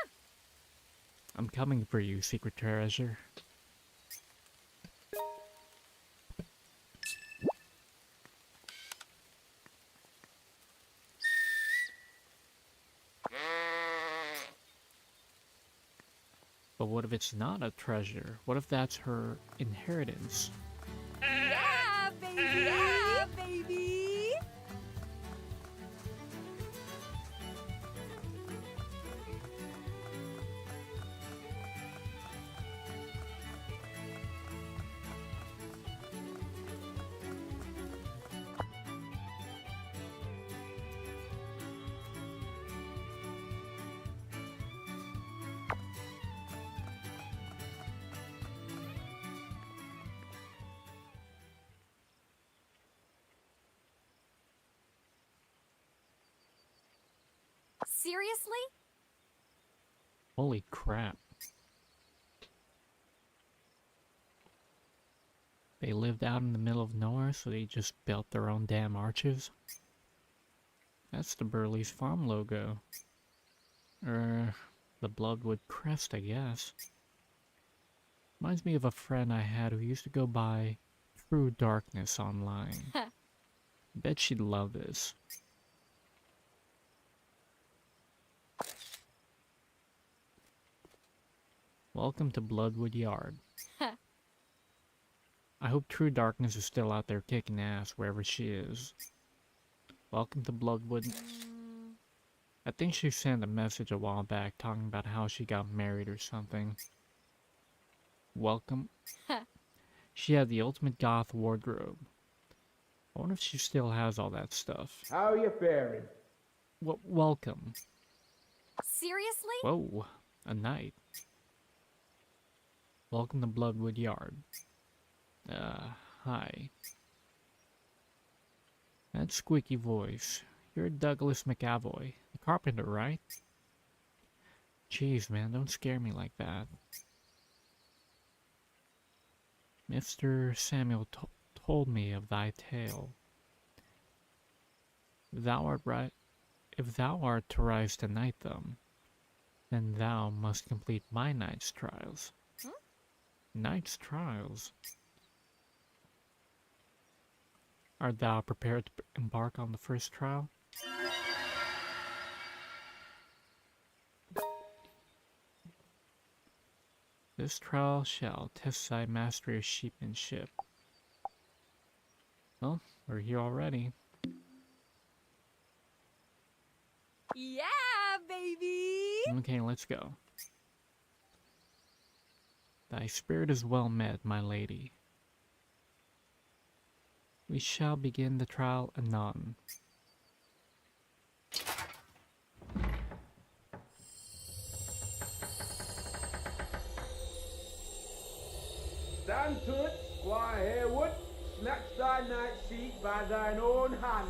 I'm coming for you, secret treasure. But what if it's not a treasure? What if that's her inheritance? Yeah, baby. Yeah, baby. Seriously? Holy crap. They lived out in the middle of nowhere, so they just built their own damn arches? That's the Burley's Farm logo. The Bloodwood crest, I guess. Reminds me of a friend I had who used to go by True Darkness online. Bet she'd love this. Welcome to Bloodwood Yard. I hope True Darkness is still out there kicking ass wherever she is. Welcome to Bloodwood. I think she sent a message a while back talking about how she got married or something. Welcome. She had the ultimate goth wardrobe. I wonder if she still has all that stuff. How are you faring? Welcome. Seriously? Whoa, a knight. Welcome to Bloodwood Yard. Hi. That squeaky voice. You're Douglas McAvoy, the carpenter, right? Jeez, man, don't scare me like that. Mr. Samuel told me of thy tale. If thou art to rise to knightdom, then thou must complete my knight's trials. Knight's trials? Art thou prepared to embark on the first trial? This trial shall test thy mastery of sheepmanship. Well, we're here already. Yeah, baby. Okay, let's go. Thy spirit is well met, my lady. We shall begin the trial anon. Stand to it, Squire Hayward. Snatch thy night seat by thine own hand.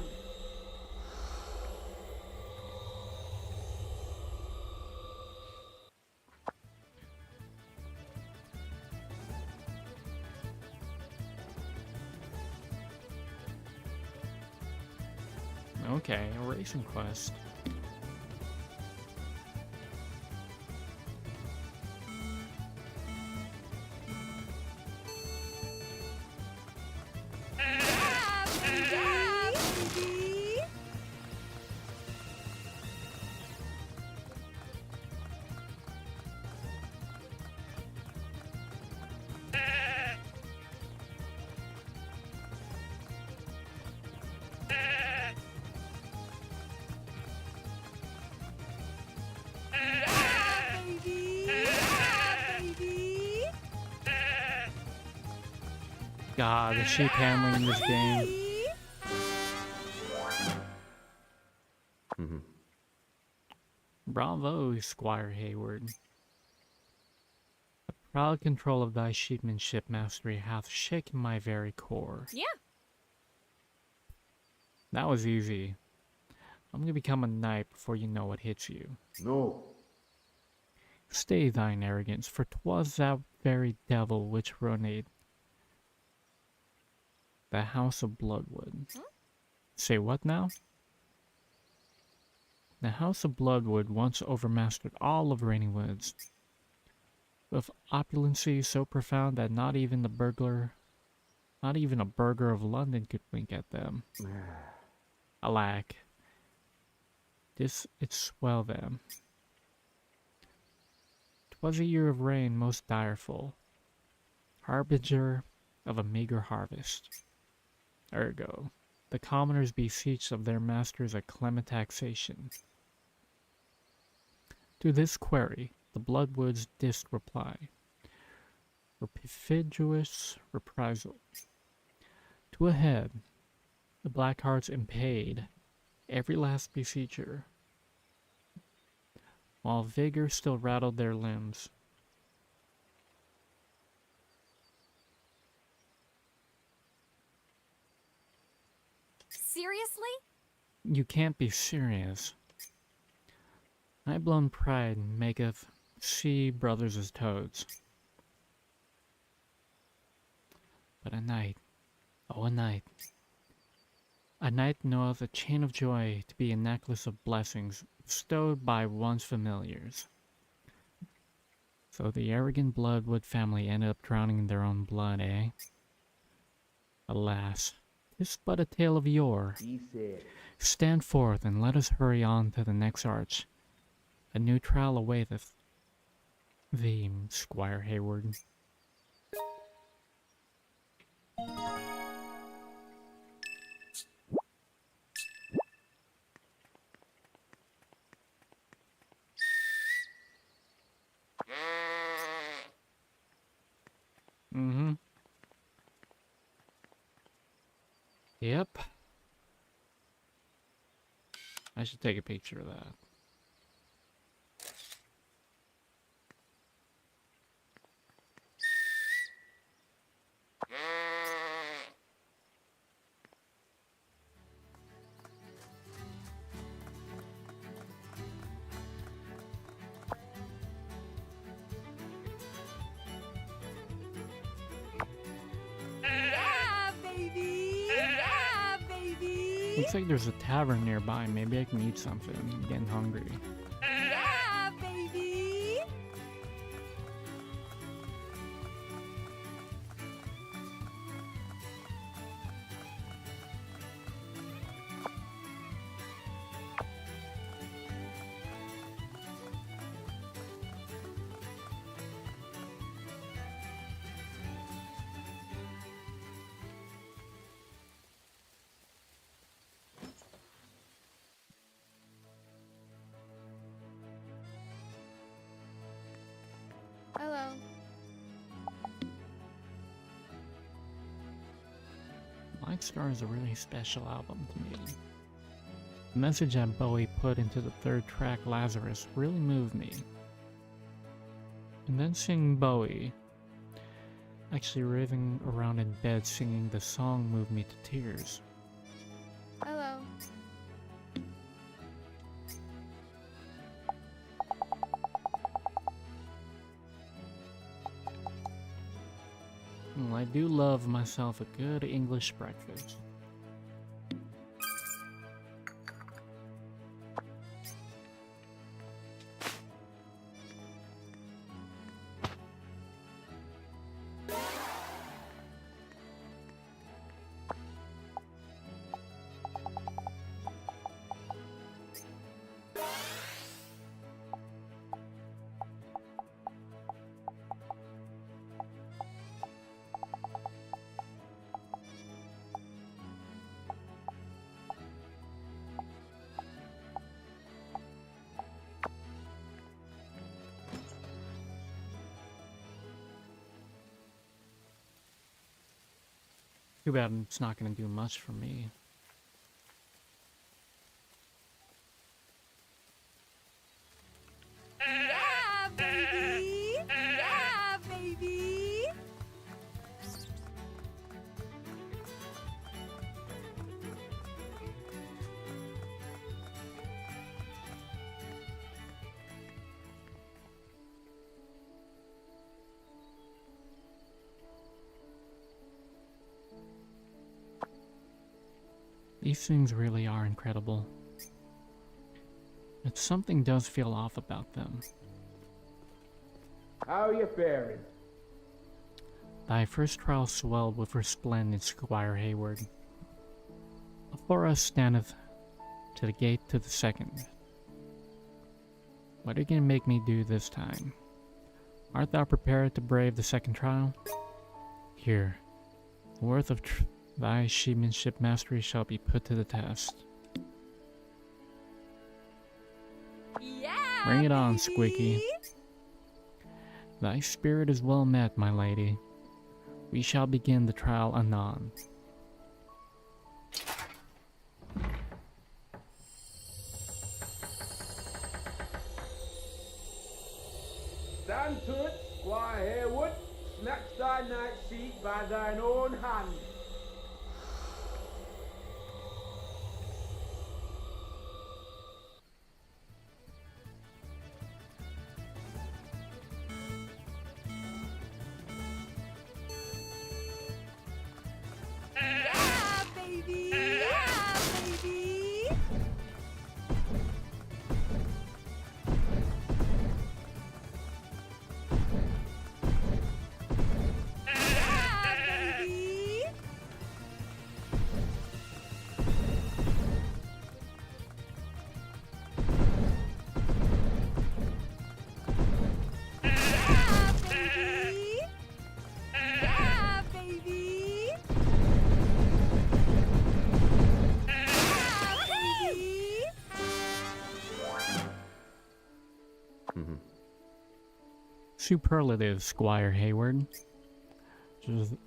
Okay, a racing quest. Yeah, baby. Yeah, baby. Yeah, baby. God, the sheep handling in this game. Baby. Bravo, Squire Hayward. The proud control of thy sheepmanship mastery hath shaken my very core. Yeah. That was easy. I'm gonna become a knight before you know what hits you. No. Stay thine arrogance, for 'twas that very devil which ruined the house of Bloodwood. Say what now? The house of Bloodwood once overmastered all of Rainywoods, with opulency so profound that not even a burger of London could wink at them. Alack, this it swell them. 'Twas a year of rain most direful, harbinger of a meager harvest. Ergo, the commoners beseeched of their masters a clement taxation. To this query, the Bloodwoods didst reply, perfidious reprisal. To a head, the Blackhearts impaid every last beseecher, while vigor still rattled their limbs. Seriously? You can't be serious. High-blown pride maketh see brothers as toads. But a night, oh a night knoweth a chain of joy to be a necklace of blessings bestowed by one's familiars. So the arrogant Bloodwood family ended up drowning in their own blood, eh? Alas, 'tis but a tale of yore. He said, Stand forth and let us hurry on to the next arch. A new trial awaiteth thee, Squire Hayward. Mm-hmm. Yep. I should take a picture of that. Yeah, baby! Yeah, baby! Looks like there's a tavern nearby. Maybe I can eat something. I'm getting hungry. Yeah, baby! Hello. White Star is a really special album to me. The message that Bowie put into the third track, Lazarus, really moved me. And then seeing Bowie actually raving around in bed singing the song moved me to tears. Hello. Well, I do love myself a good English breakfast. Too bad it's not going to do much for me. Yeah, baby! Yeah, baby! These things really are incredible. But something does feel off about them. how are you faring? Thy first trial swelled with resplendent Squire Hayward. Before us standeth to the gate to the second. What are you gonna make me do this time? Art thou prepared to brave the second trial? Here, the worth of thy seamanship mastery shall be put to the test. Yeah, Bring it on, baby. Squeaky. Thy spirit is well met, my lady. We shall begin the trial anon. Stand to it, Squire Hayward. Snatch thy night seat by thine own hand. Yeah, baby. Yeah, baby. Yeah, baby. Yeah, baby. Yeah, baby. Yeah, baby. Superlative, Squire Hayward.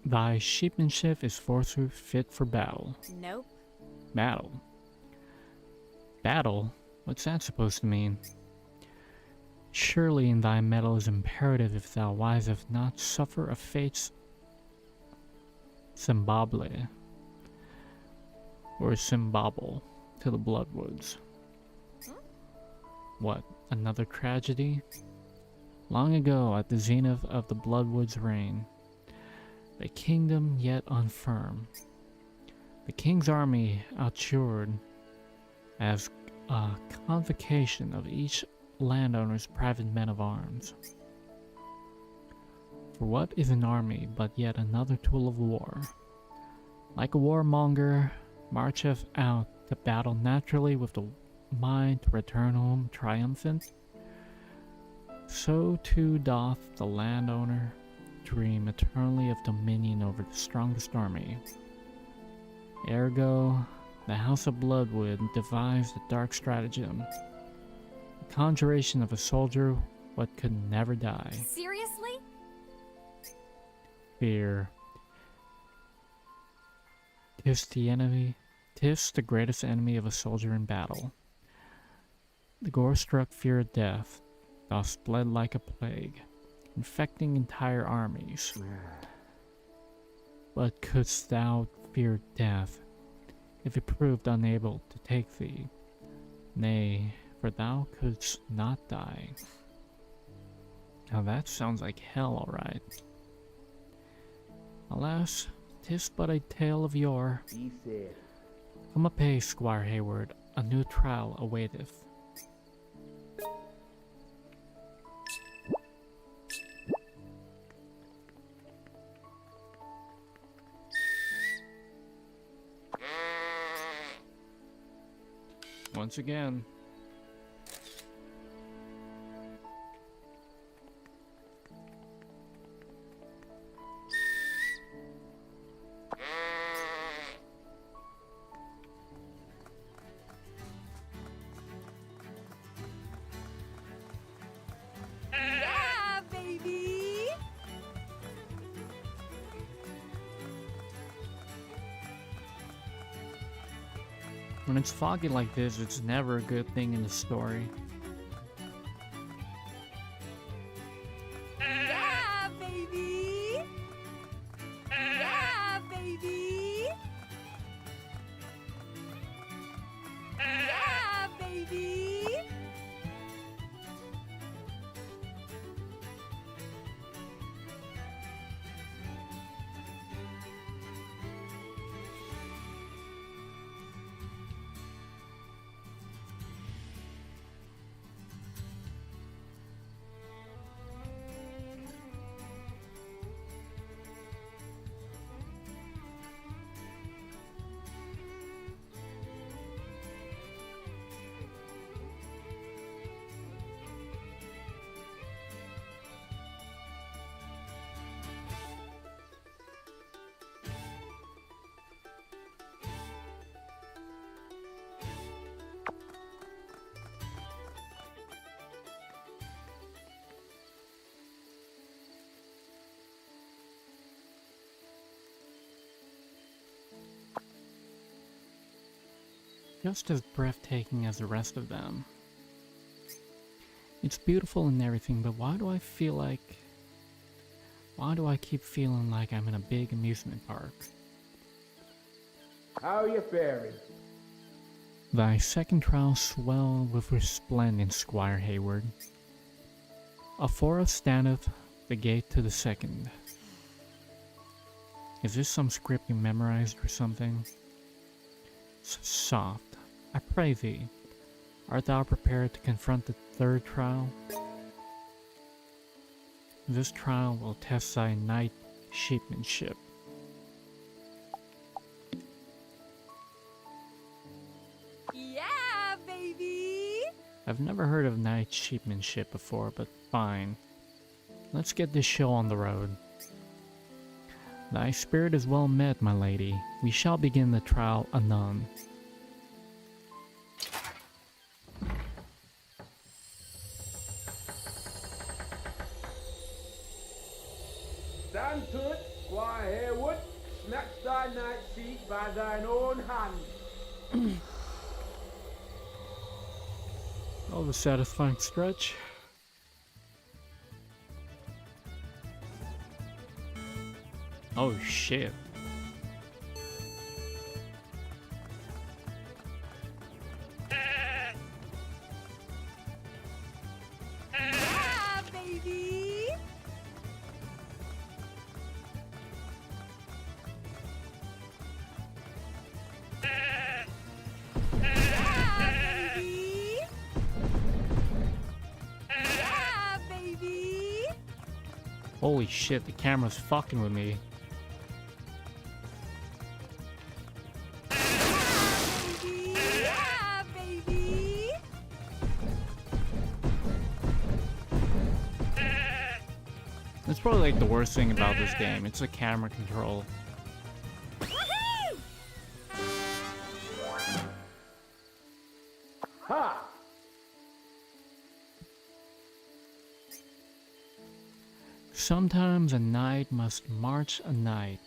Thy shipmanship is forsooth fit for battle. Nope. Battle? Battle? What's that supposed to mean? Surely in thy mettle is imperative if thou wisest not suffer a fate's Zimbabwe or Zimbabwe to the Bloodwoods. What, another tragedy? Long ago, at the zenith of the Bloodwoods' reign, the kingdom yet unfirm, the king's army outnumbered as a convocation of each landowner's private men of arms. For what is an army but yet another tool of war? Like a warmonger marcheth out to battle naturally with the mind to return home triumphant, so too doth the landowner dream eternally of dominion over the strongest army. Ergo, the House of Bloodwood devised a dark stratagem, the conjuration of a soldier what could never die. Seriously? Fear. 'Tis the greatest enemy of a soldier in battle. The gore-struck fear of death thus bled like a plague, infecting entire armies. But couldst thou fear death, if it proved unable to take thee? Nay, for thou couldst not die. Now that sounds like hell, alright. Alas, 'tis but a tale of yore. He said. Come apace, Squire Hayward, a new trial awaiteth. Once again. Yeah, baby. When it's foggy like this, it's never a good thing in the story. Yeah, baby. Yeah, baby. Yeah, baby. just as breathtaking as the rest of them. It's beautiful and everything, but why do I keep feeling like I'm in a big amusement park? How are you faring? Thy second trial swell with resplendent, Squire Hayward. Afore us standeth the gate to the second. Is this some script you memorized or something? Soft, I pray thee, art thou prepared to confront the third trial? This trial will test thy knight sheepmanship. Yeah, baby! I've never heard of knight sheepmanship before, but fine. Let's get this show on the road. Thy spirit is well met, my lady. We shall begin the trial anon. Stand to it, Squire Hayward. Snatch thy night seat by thine own hand. Oh, the satisfying stretch. Oh shit. Yeah, baby! Yeah, baby! Yeah, baby! Holy shit, the camera's fucking with me. Baby! Yeah, baby! That's probably like the worst thing about this game. It's the camera control. Woohoo! Ha! Sometimes a knight must march a night.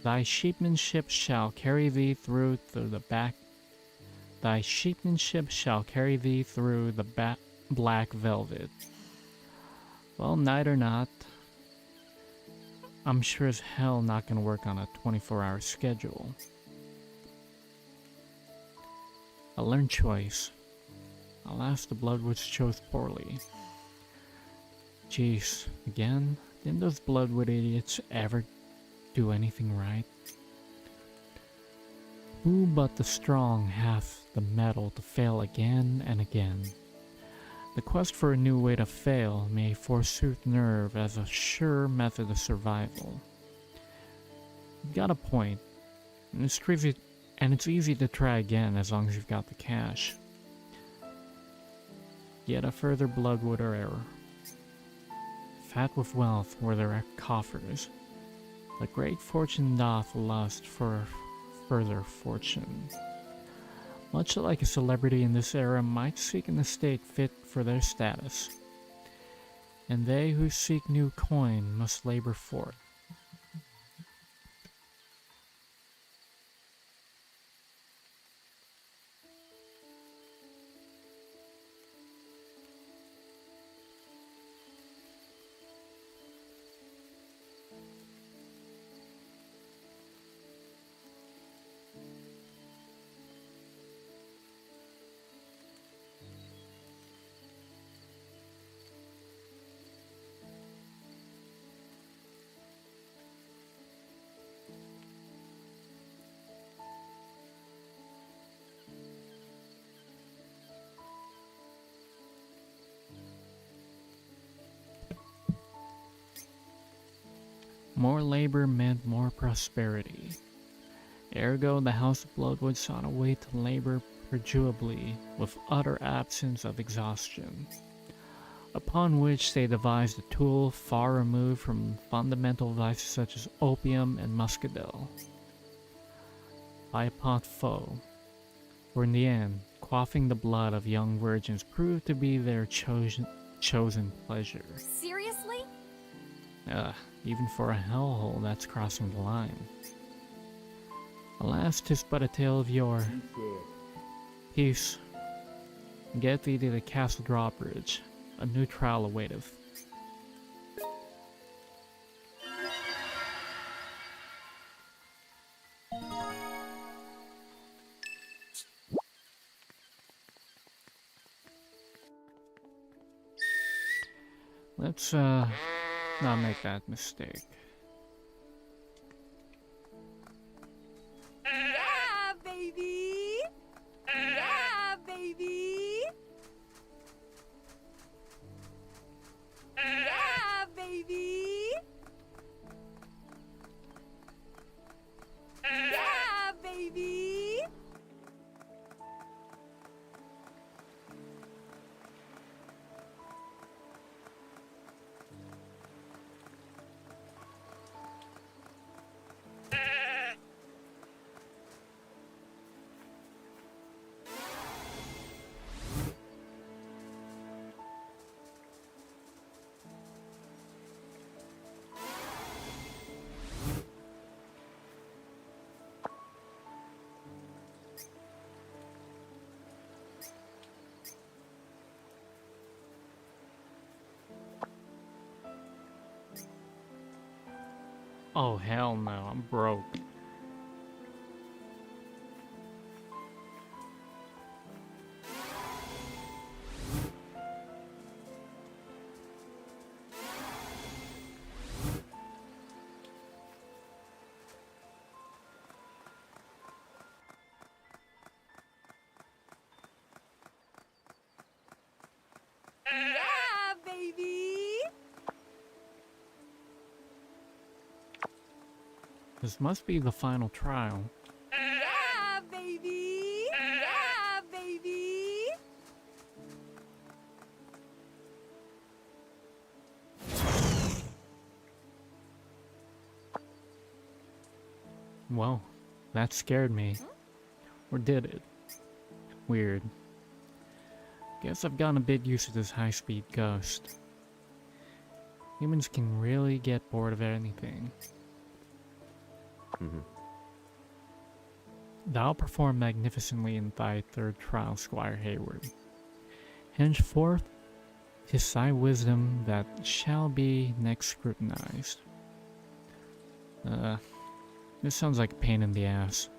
Thy sheepmanship shall carry thee through the back. Thy sheepmanship shall carry thee through the black velvet. Well, knight or not, I'm sure as hell not gonna work on a 24-hour schedule. A learned choice. Alas, the Bloodwoods chose poorly. Jeez, again? Didn't those Bloodwood idiots ever do anything right? Who but the strong hath the mettle to fail again and again? The quest for a new way to fail may forsooth nerve as a sure method of survival. You've got a point, and it's easy to try again as long as you've got the cash. Yet a further Bloodwood error. Fat with wealth were their coffers, but great fortune doth lust for further fortune. Much like a celebrity in this era might seek an estate fit for their status, and they who seek new coin must labor for it. More labor meant more prosperity. Ergo, the House of Bloodwood sought a way to labor perduably with utter absence of exhaustion, upon which they devised a tool far removed from fundamental vices such as opium and muscadel. By pot foe, for in the end, quaffing the blood of young virgins proved to be their chosen pleasure. Seriously? Even for a hellhole, that's crossing the line. Alas, 'tis but a tale of yore. He said, Peace. Get thee to the castle drawbridge. A new trial awaiteth. Let's not make that mistake. Yeah, baby. Yeah, baby. Yeah, baby. Yeah, baby. Oh hell no, I'm broke. Yeah, baby. This must be the final trial. Yeah, baby. Yeah, baby. Well, that scared me. Or did it? Weird. Guess I've gotten a bit used to this high-speed ghost. Humans can really get bored of anything. Thou perform magnificently in thy third trial, Squire Hayward. Henceforth, 'tis thy wisdom that shall be next scrutinized. This sounds like a pain in the ass.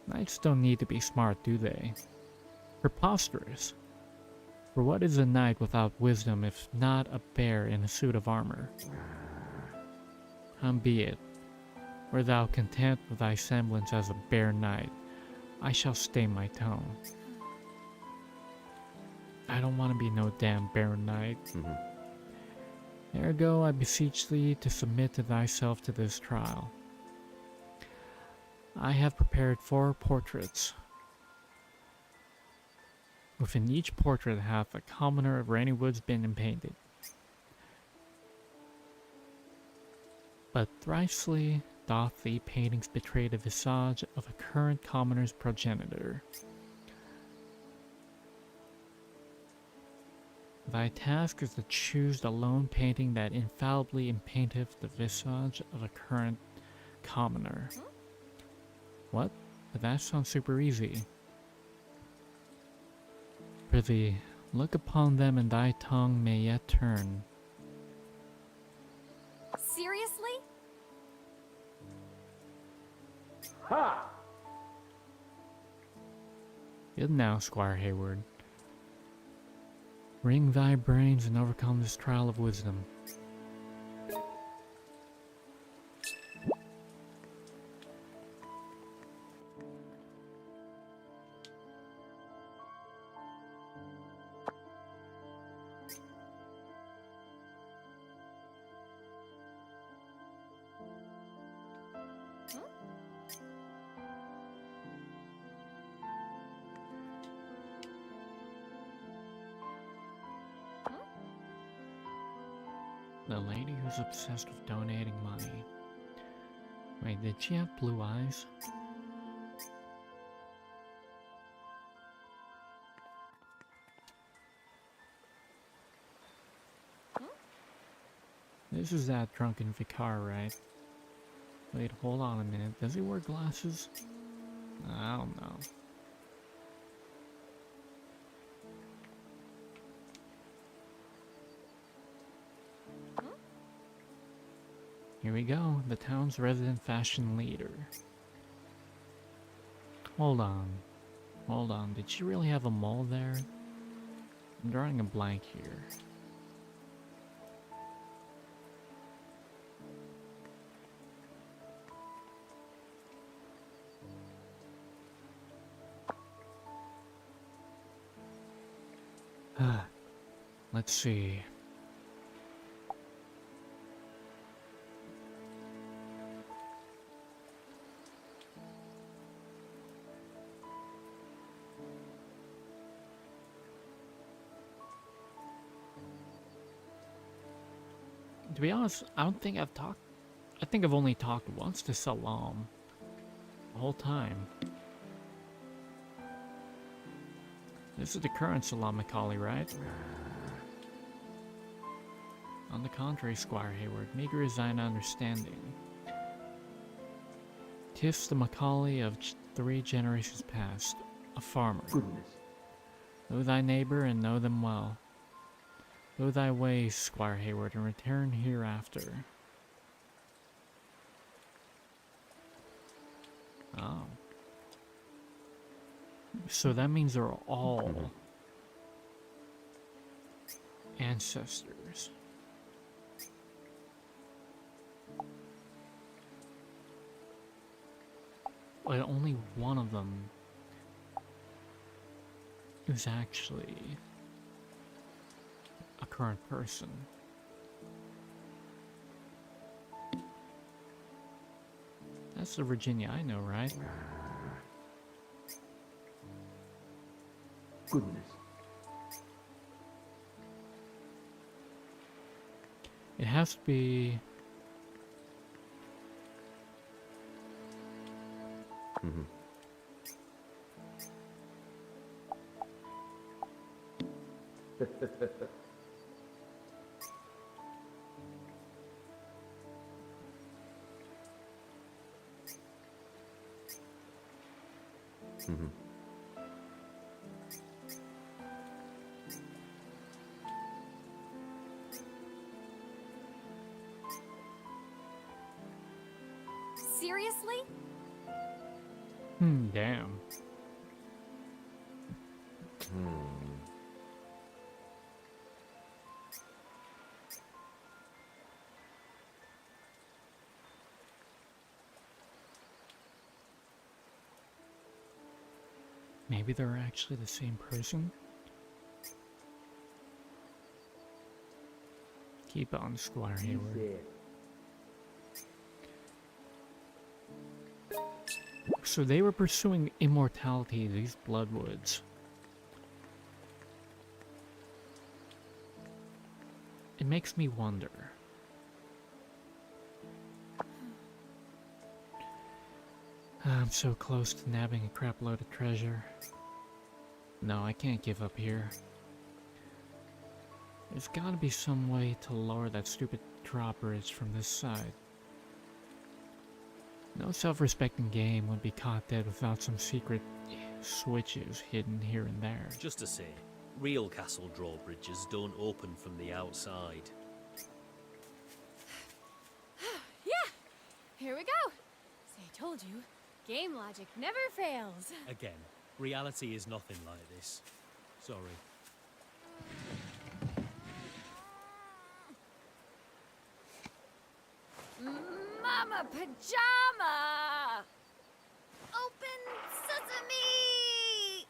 Knights don't need to be smart, do they? Preposterous. For what is a knight without wisdom if not a bear in a suit of armor? Howbeit, were thou content with thy semblance as a bear knight, I shall stay my tone. I don't want to be no damn bear knight. Ergo, I beseech thee to submit to thyself to this trial. I have prepared 4 portraits. Within each portrait hath a commoner of Rainy Woods been painted. But thrisely doth the paintings betray the visage of a current commoner's progenitor. Thy task is to choose the lone painting that infallibly impainteth the visage of a current commoner. What? But that sounds super easy. Prithee, look upon them and thy tongue may yet turn. Seriously? Ha! Good now, Squire Hayward. Wring thy brains and overcome this trial of wisdom. The lady who's obsessed with donating money. Wait, did she have blue eyes? This is that drunken vicar, right? Wait, hold on a minute. Does he wear glasses? I don't know. Here we go, the town's resident fashion leader. Hold on. Hold on, did she really have a mole there? I'm drawing a blank here. Let's see. To be honest, I don't think I've talked. I think I've only talked once to Salam. The whole time. This is the current Salam Macaulay, right? On the contrary, Squire Hayward, meager is thine understanding. 'Tis the Macaulay of 3 generations past, a farmer. Goodness. Know thy neighbor and know them well. Go thy ways, Squire Hayward, and return hereafter. Oh. So that means they're all ancestors. But only one of them is actually a current person. That's the Virginia I know, right? Goodness. It has to be... Seriously? Damn. Maybe they're actually the same person? Keep on, Squire Hayward. Yeah. So they were pursuing immortality, these Bloodwoods. It makes me wonder. I'm so close to nabbing a crap load of treasure. No, I can't give up here. There's gotta be some way to lower that stupid drawbridge from this side. No self-respecting game would be caught dead without some secret switches hidden here and there. Just to say, real castle drawbridges don't open from the outside. Yeah! Here we go! See, I told you, game logic never fails. Again, reality is nothing like this. Sorry. Mama Pajama! Open sesame!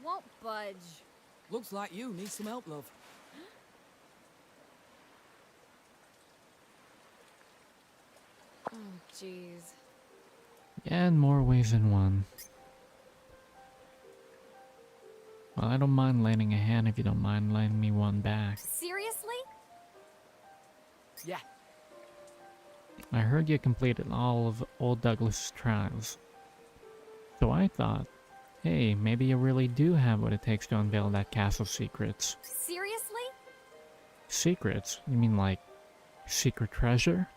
Won't budge. Looks like you need some help, love. Oh, jeez. Yeah, in more ways than one. Well, I don't mind lending a hand if you don't mind lending me one back. Seriously? Yeah. I heard you completed all of Old Douglas's trials. So I thought, hey, maybe you really do have what it takes to unveil that castle's secrets. Seriously? Secrets? You mean like secret treasure?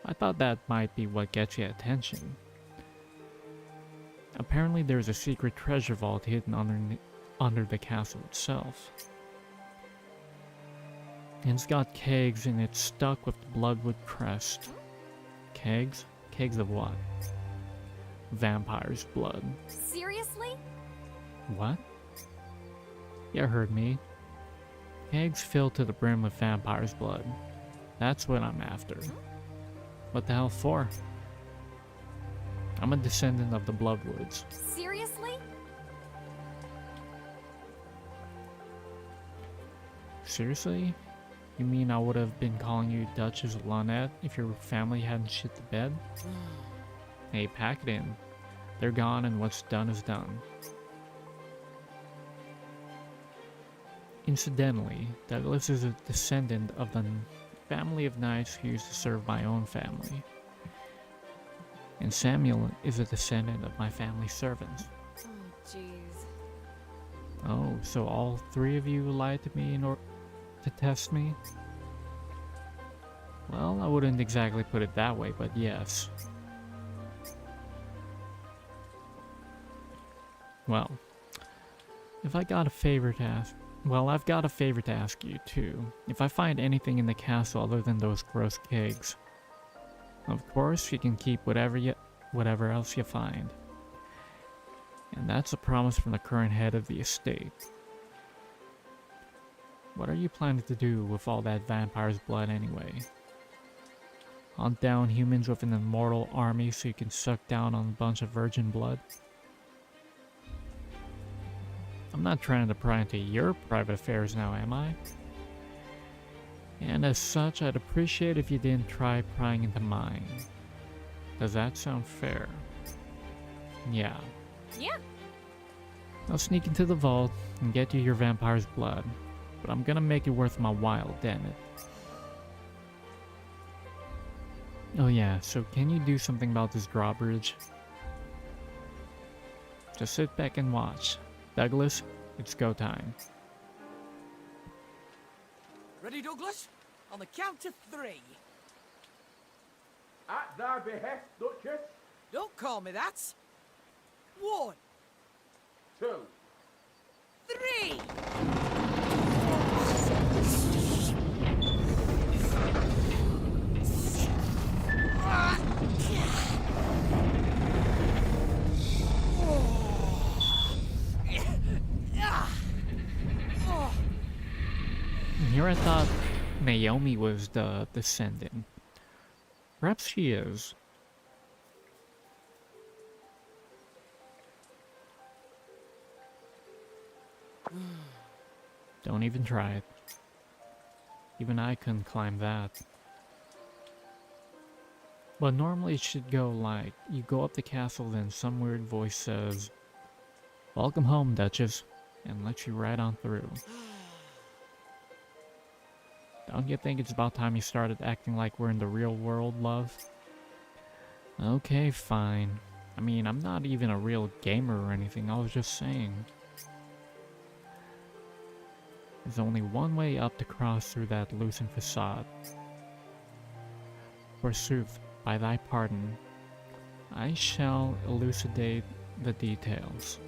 I thought that might be what gets your attention. Apparently there's a secret treasure vault hidden under the castle itself. And it's got kegs and it's stuck with the bloodwood crest. Kegs? Kegs of what? Vampire's blood. Seriously? What? You heard me. Kegs filled to the brim with vampire's blood. That's what I'm after. What the hell for? I'm a descendant of the Bloodwoods. Seriously? Seriously? You mean I would have been calling you Duchess Lynette if your family hadn't shit the bed? Hey, pack it in. They're gone and what's done is done. Incidentally, Douglas is a descendant of the family of knights who used to serve my own family. And Samuel is a descendant of my family's servants. Oh, jeez. Oh, so all three of you lied to me in order to test me? Well, I wouldn't exactly put it that way, but yes. Well, if I got a favor to ask... Well, I've got a favor to ask you, too. If I find anything in the castle other than those gross kegs, of course, you can keep whatever else you find. And that's a promise from the current head of the estate. What are you planning to do with all that vampire's blood anyway? Hunt down humans with an immortal army so you can suck down on a bunch of virgin blood? I'm not trying to pry into your private affairs now, am I? And as such, I'd appreciate if you didn't try prying into mine. Does that sound fair? Yeah. Yeah. I'll sneak into the vault and get you your vampire's blood, but I'm gonna make it worth my while, damn it. Oh yeah, so can you do something about this drawbridge? Just sit back and watch. Douglas, it's go time. Ready, Douglas? On the count of 3. At thy behest, Duchess. Don't call me that. 1, 2. 3. Here I thought Naomi was the descendant. Perhaps she is. Don't even try it. Even I couldn't climb that. But normally it should go like, you go up the castle, then some weird voice says, "Welcome home, Duchess," and lets you right on through. Don't you think it's about time you started acting like we're in the real world, love? Okay, fine. I mean, I'm not even a real gamer or anything, I was just saying. There's only one way up to cross through that loosened facade. Forsooth, by thy pardon, I shall elucidate the details.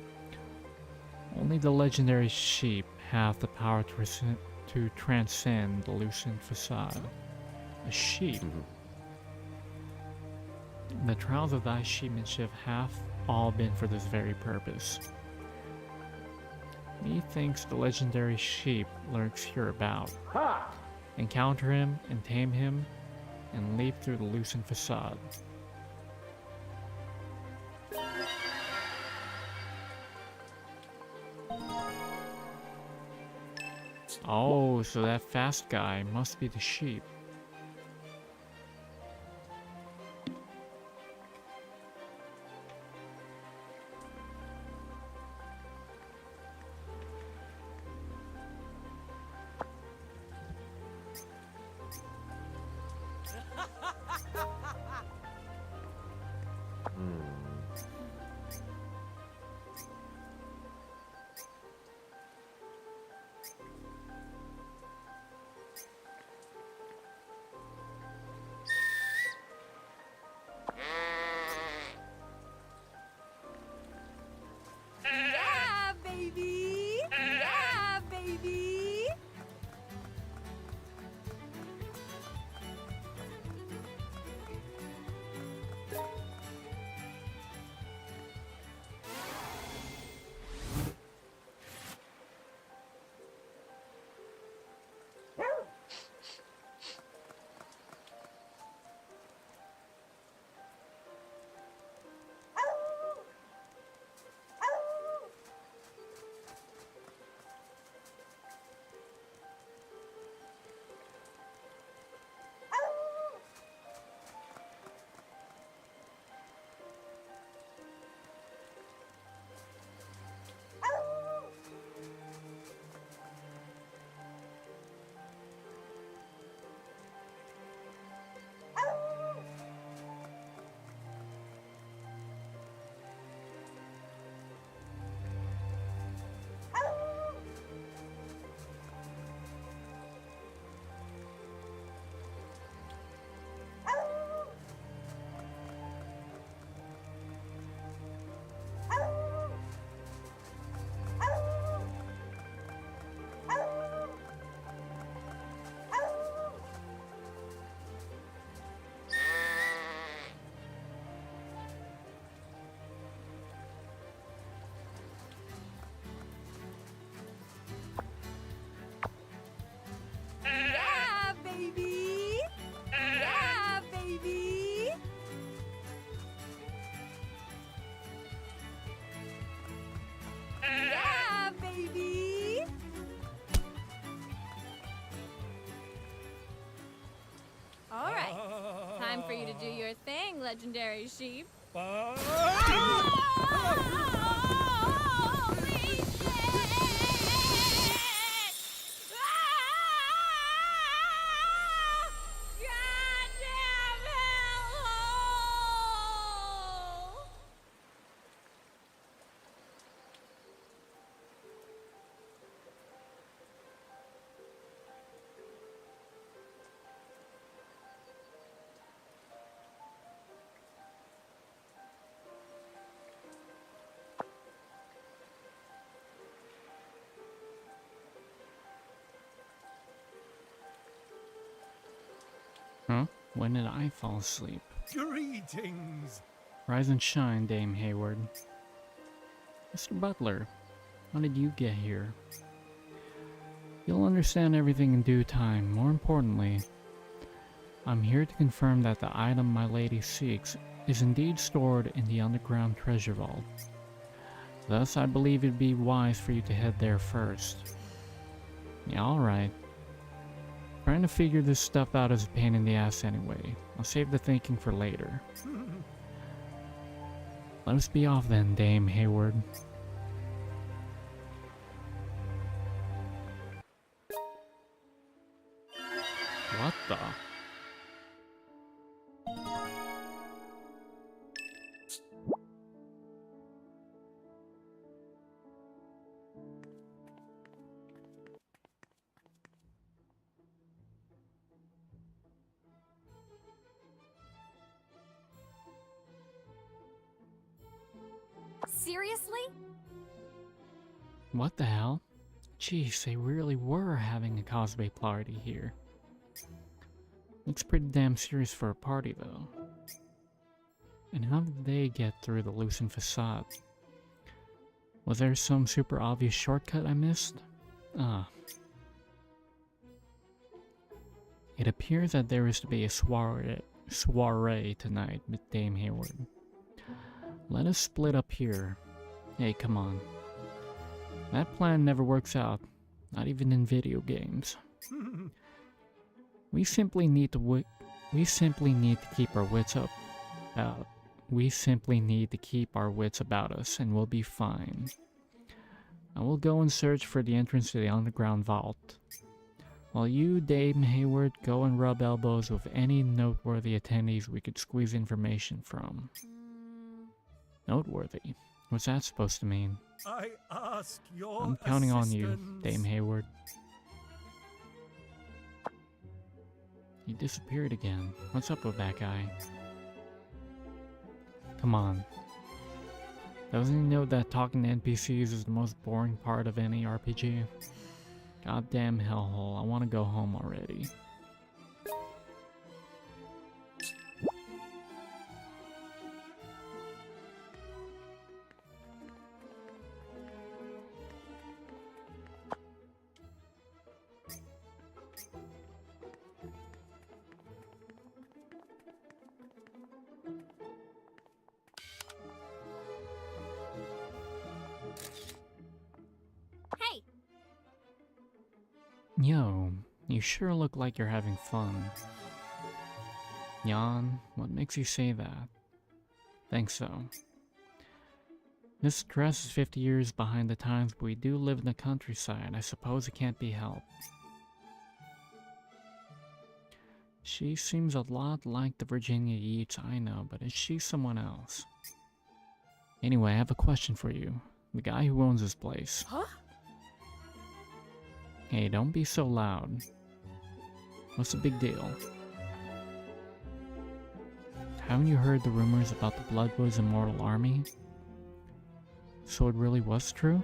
Only the legendary sheep have the power to transcend the loosened facade. A sheep. The trials of thy sheepmanship have all been for this very purpose. Methinks the legendary sheep lurks hereabout. Ha! Encounter him and tame him, and leap through the loosened facade. Oh, so that fast guy must be the sheep. legendary sheep. Huh? When did I fall asleep? Greetings. Rise and shine, Dame Hayward. Mr. Butler, how did you get here? You'll understand everything in due time. More importantly, I'm here to confirm that the item my lady seeks is indeed stored in the underground treasure vault. Thus, I believe it'd be wise for you to head there first. Yeah, alright. Trying to figure this stuff out is a pain in the ass anyway. I'll save the thinking for later. Let us be off then, Dame Hayward. What the? Seriously? What the hell? Jeez, they really were having a cosplay party here. Looks pretty damn serious for a party though. And how did they get through the loosened facade? Was there some super obvious shortcut I missed? Ah. It appears that there is to be a soiree tonight with Dame Hayward. Let us split up here. Hey, come on. That plan never works out, not even in video games. We simply need to keep our wits up. We simply need to keep our wits about us, and we'll be fine. I will go and search for the entrance to the underground vault, while you, Dame Hayward, go and rub elbows with any noteworthy attendees we could squeeze information from. Noteworthy? What's that supposed to mean? I ask your I'm counting on you, assistance. Dame Hayward. He disappeared again. What's up with that guy? Come on. Doesn't he know that talking to NPCs is the most boring part of any RPG? Goddamn hellhole, I want to go home already. Hey, Yo, you sure look like you're having fun. Jan, what makes you say that? Think so. This dress is 50 years behind the times, but we do live in the countryside. I suppose it can't be helped. She seems a lot like the Virginia Yeats I know, but is she someone else? Anyway, I have a question for you. The guy who owns this place. Huh? Hey, don't be so loud. What's the big deal? Haven't you heard the rumors about the Bloodwood's immortal army? So it really was true?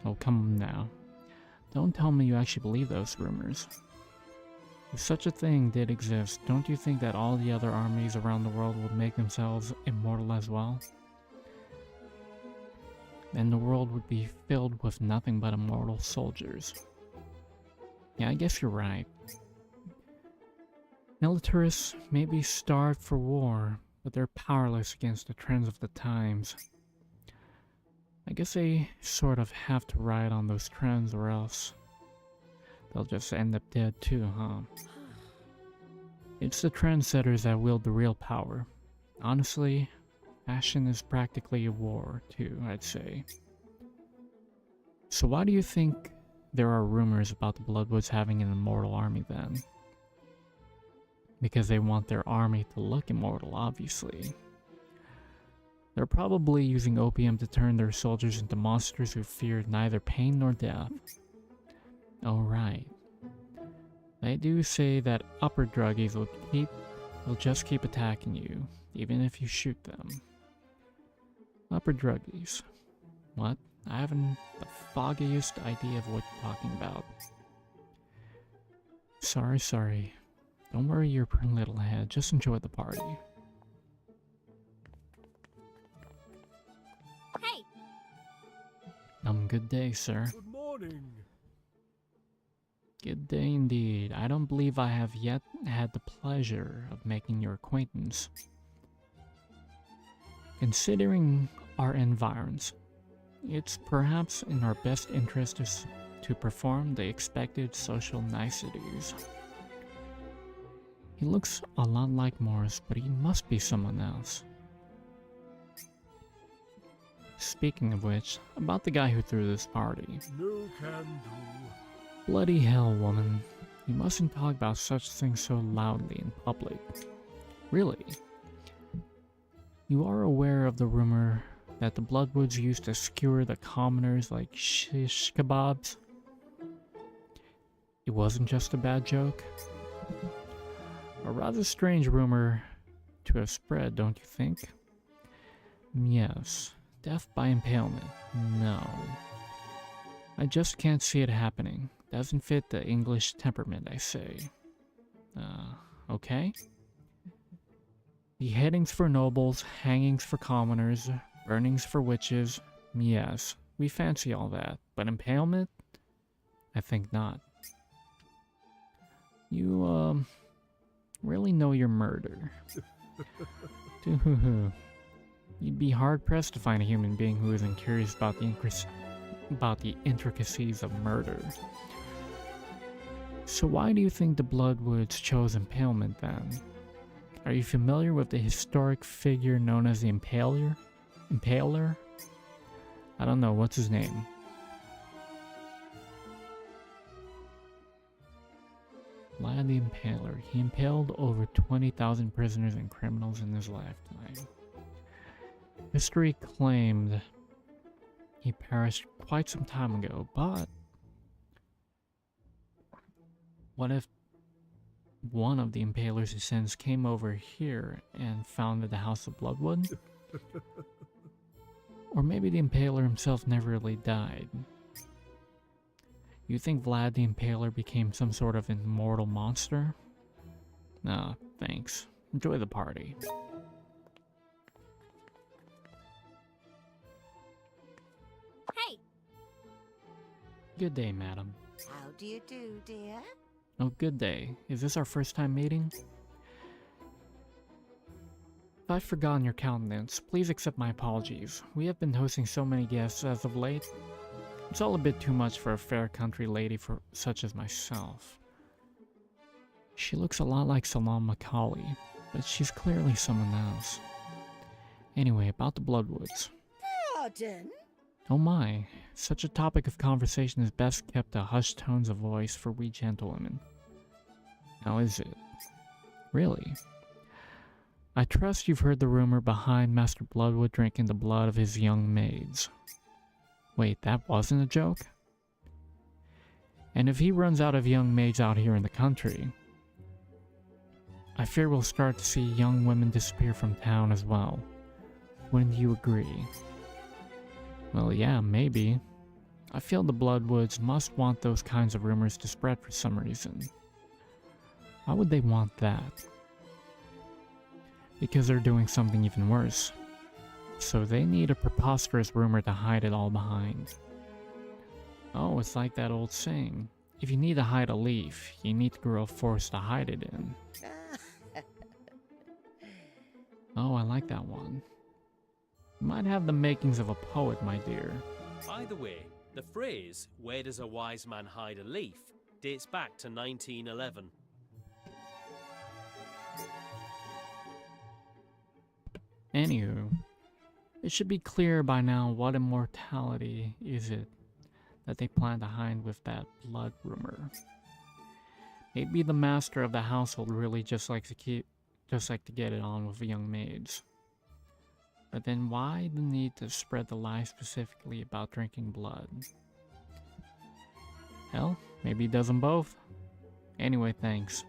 Oh, come on now. Don't tell me you actually believe those rumors. If such a thing did exist, don't you think that all the other armies around the world would make themselves immortal as well? Then the world would be filled with nothing but immortal soldiers. Yeah, I guess you're right. Militarists may be starved for war, but they're powerless against the trends of the times. I guess they sort of have to ride on those trends or else they'll just end up dead too, huh? It's the trendsetters that wield the real power. Honestly, fashion is practically a war, too, I'd say. So why do you think there are rumors about the Bloodwoods having an immortal army then? Because they want their army to look immortal, obviously. They're probably using opium to turn their soldiers into monsters who fear neither pain nor death. Oh right. They do say that upper druggies will just keep attacking you, even if you shoot them. Upper druggies. What? I haven't the foggiest idea of what you're talking about. Sorry. Don't worry your pretty little head, just enjoy the party. Hey, Good day, sir. Good morning. Good day indeed. I don't believe I have yet had the pleasure of making your acquaintance. Considering our environs, it's perhaps in our best interest to perform the expected social niceties. He looks a lot like Morris, but he must be someone else. Speaking of which, about the guy who threw this party. No can do. Bloody hell, woman. You mustn't talk about such things so loudly in public. Really? You are aware of the rumor that the Bloodwoods used to skewer the commoners like shish kebabs? It wasn't just a bad joke? A rather strange rumor to have spread, don't you think? Yes. Death by impalement. No. I just can't see it happening. Doesn't fit the English temperament, I say. Okay? Beheadings for nobles, hangings for commoners, burnings for witches. Yes, we fancy all that. But impalement? I think not. You, really know your murder. You'd be hard-pressed to find a human being who isn't curious about the intricacies of murder. So why do you think the Bloodwoods chose impalement then? Are you familiar with the historic figure known as the Impaler? I don't know, what's his name? Vlad the Impaler. He impaled over 20,000 prisoners and criminals in his lifetime. History claimed he perished quite some time ago, but what if one of the Impaler's descendants came over here and founded the House of Bloodwood? Or maybe the Impaler himself never really died. You think Vlad the Impaler became some sort of immortal monster? Nah, thanks. Enjoy the party. hey, Good day, madam. How do you do, dear? Oh, good day. Is this our first time meeting? If I've forgotten your countenance, please accept my apologies. We have been hosting so many guests as of late. It's all a bit too much for a fair country lady such as myself. She looks a lot like Salam Macaulay, but she's clearly someone else. Anyway, about the Bloodwoods. Pardon? Oh my, such a topic of conversation is best kept to hushed tones of voice for we gentlewomen. Now is it? Really? I trust you've heard the rumor behind Master Bloodwood drinking the blood of his young maids. Wait, that wasn't a joke? And if he runs out of young maids out here in the country, I fear we'll start to see young women disappear from town as well. Wouldn't you agree? Well, yeah, maybe. I feel the Bloodwoods must want those kinds of rumors to spread for some reason. Why would they want that? Because they're doing something even worse. So they need a preposterous rumor to hide it all behind. Oh, it's like that old saying. If you need to hide a leaf, you need to grow a forest to hide it in. Oh, I like that one. You might have the makings of a poet, my dear. By the way, the phrase, "Where does a wise man hide a leaf?" dates back to 1911. Anywho, it should be clear by now what immortality is it that they plan to hide with that blood rumor. Maybe the master of the household really just like to get it on with the young maids. But then why the need to spread the lie specifically about drinking blood? Hell, maybe he does them both. Anyway, thanks.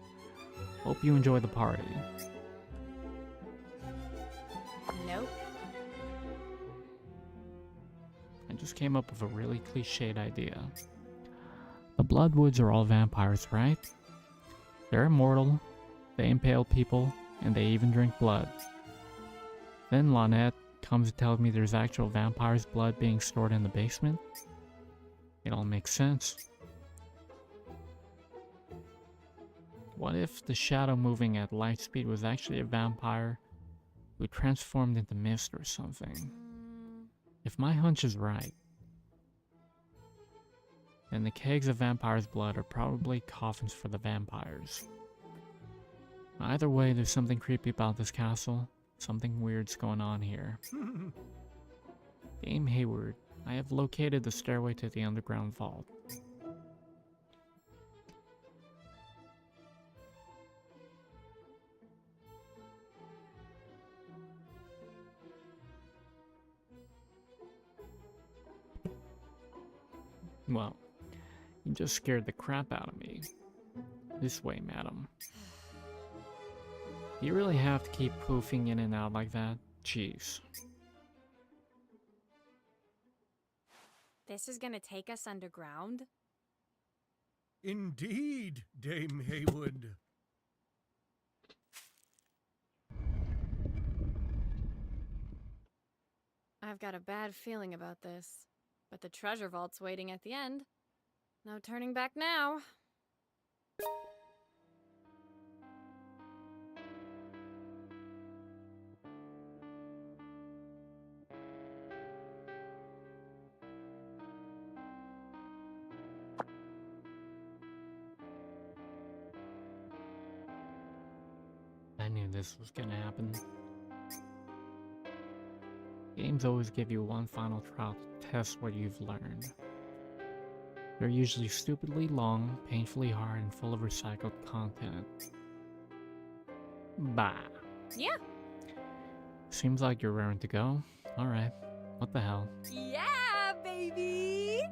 Hope you enjoy the party. Nope. I just came up with a really cliched idea. The Bloodwoods are all vampires, right? They're immortal, they impale people, and they even drink blood. Then Lynette comes and tells me there's actual vampire's blood being stored in the basement. It all makes sense. What if the shadow moving at light speed was actually a vampire who transformed into mist or something? If my hunch is right, then the kegs of vampire's blood are probably coffins for the vampires. Either way, there's something creepy about this castle. Something weird's going on here. Dame Hayward, I have located the stairway to the underground vault. Well, you just scared the crap out of me. This way, madam. You really have to keep poofing in and out like that? Jeez. This is gonna take us underground? Indeed, Dame Hayward. I've got a bad feeling about this. But the treasure vault's waiting at the end. No turning back now. I knew this was gonna happen. Games always give you one final trial to test what you've learned. They're usually stupidly long, painfully hard, and full of recycled content. Bah. Yeah. Seems like you're raring to go. Alright. What the hell? Yeah, baby!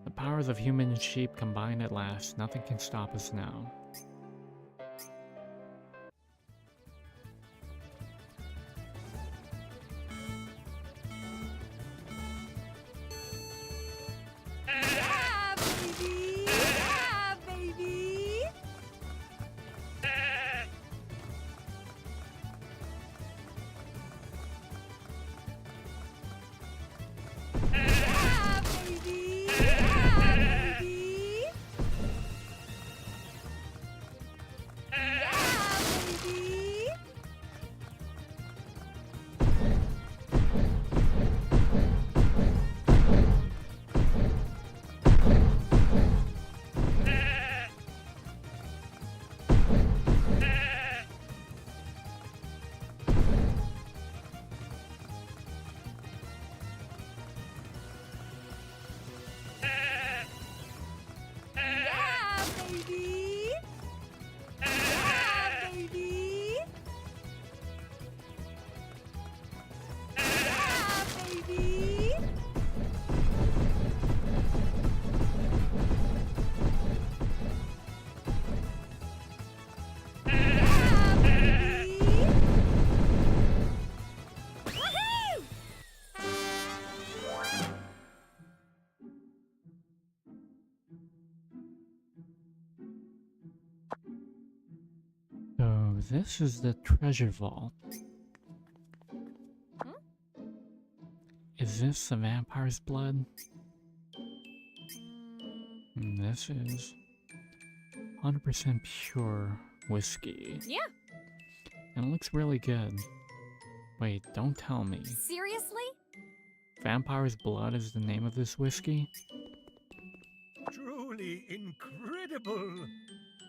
The powers of human and sheep combined at last. Nothing can stop us now. Yeah, baby! Yeah, baby! Yeah, baby! Yeah, baby! Yeah, baby! Yeah, baby! Yeah, baby! Yeah, baby! Yeah, baby! Woohoo! So, this is the treasure vault. Is this the vampire's blood? This is 100% pure whiskey. Yeah, And it looks really good. Wait, don't tell me. seriously? Vampire's blood is the name of this whiskey? Truly incredible.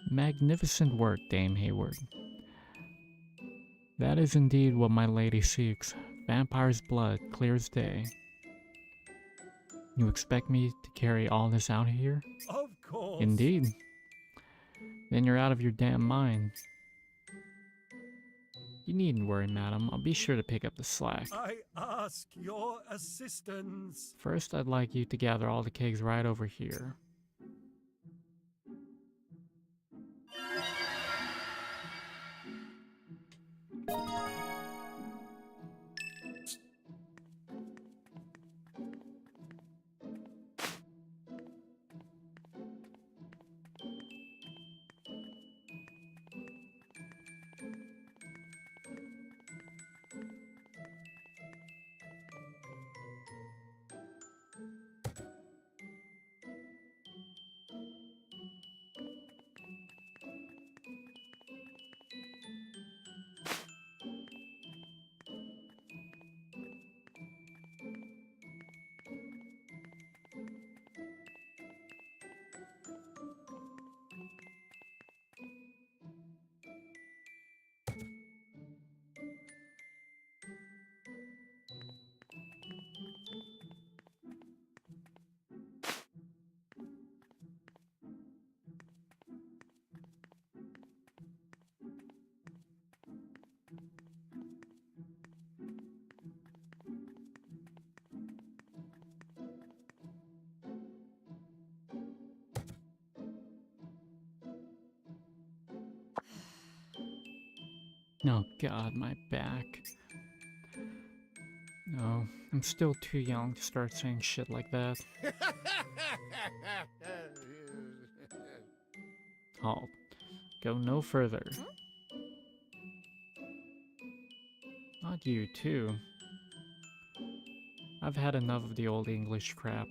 Magnificent work, Dame Hayward. That is indeed what my lady seeks. Vampire's blood, clear as day. You expect me to carry all this out here? Of course. Indeed. Then you're out of your damn mind. You needn't worry, madam. I'll be sure to pick up the slack. I ask your assistance. First, I'd like you to gather all the kegs right over here. Oh god, my back. No, I'm still too young to start saying shit like that. Halt. Go no further. Not you, too. I've had enough of the old English crap.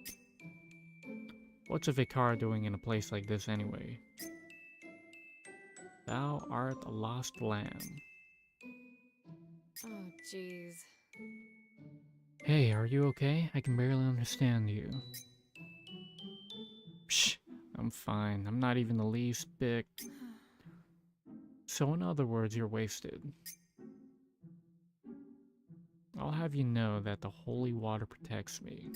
What's a vicar doing in a place like this anyway? Thou art a lost lamb. Oh, jeez. Hey, are you okay? I can barely understand you. Psh, I'm fine. I'm not even the least bit... So in other words, you're wasted. I'll have you know that the holy water protects me.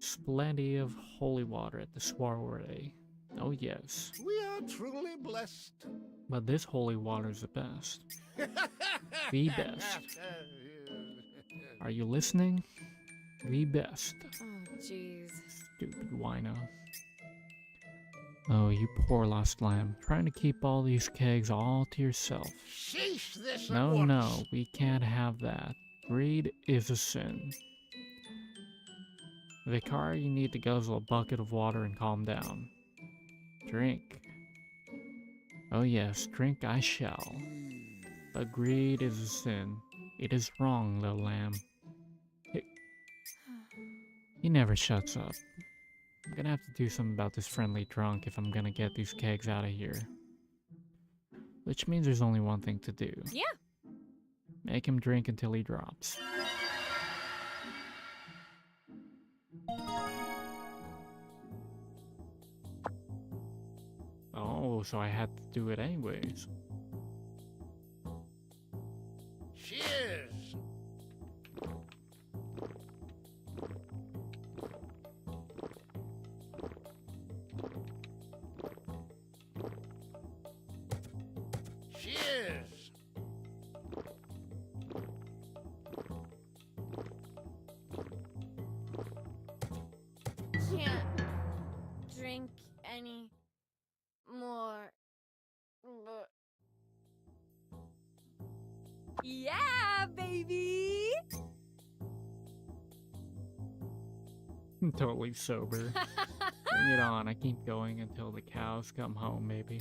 There's plenty of holy water at the soiree. Oh yes. We are truly blessed. But this holy water's the best. The best. Are you listening? The best. Oh, jeez. Stupid wino. Oh, you poor lost lamb. Trying to keep all these kegs all to yourself. Sheesh this at No, once. no, we can't have that. Greed is a sin. Vicar, you need to guzzle a bucket of water and calm down. Drink. Oh yes, drink I shall. But greed is a sin. It is wrong, little lamb. He never shuts up. I'm gonna have to do something about this friendly drunk if I'm gonna get these kegs out of here. Which means there's only one thing to do. Yeah. Make him drink until he drops. Oh, so I had to do it anyways. Cheers. Cheers. Can't drink any more. But... Yeah, baby! I'm totally sober. Bring it on. I keep going until the cows come home, maybe.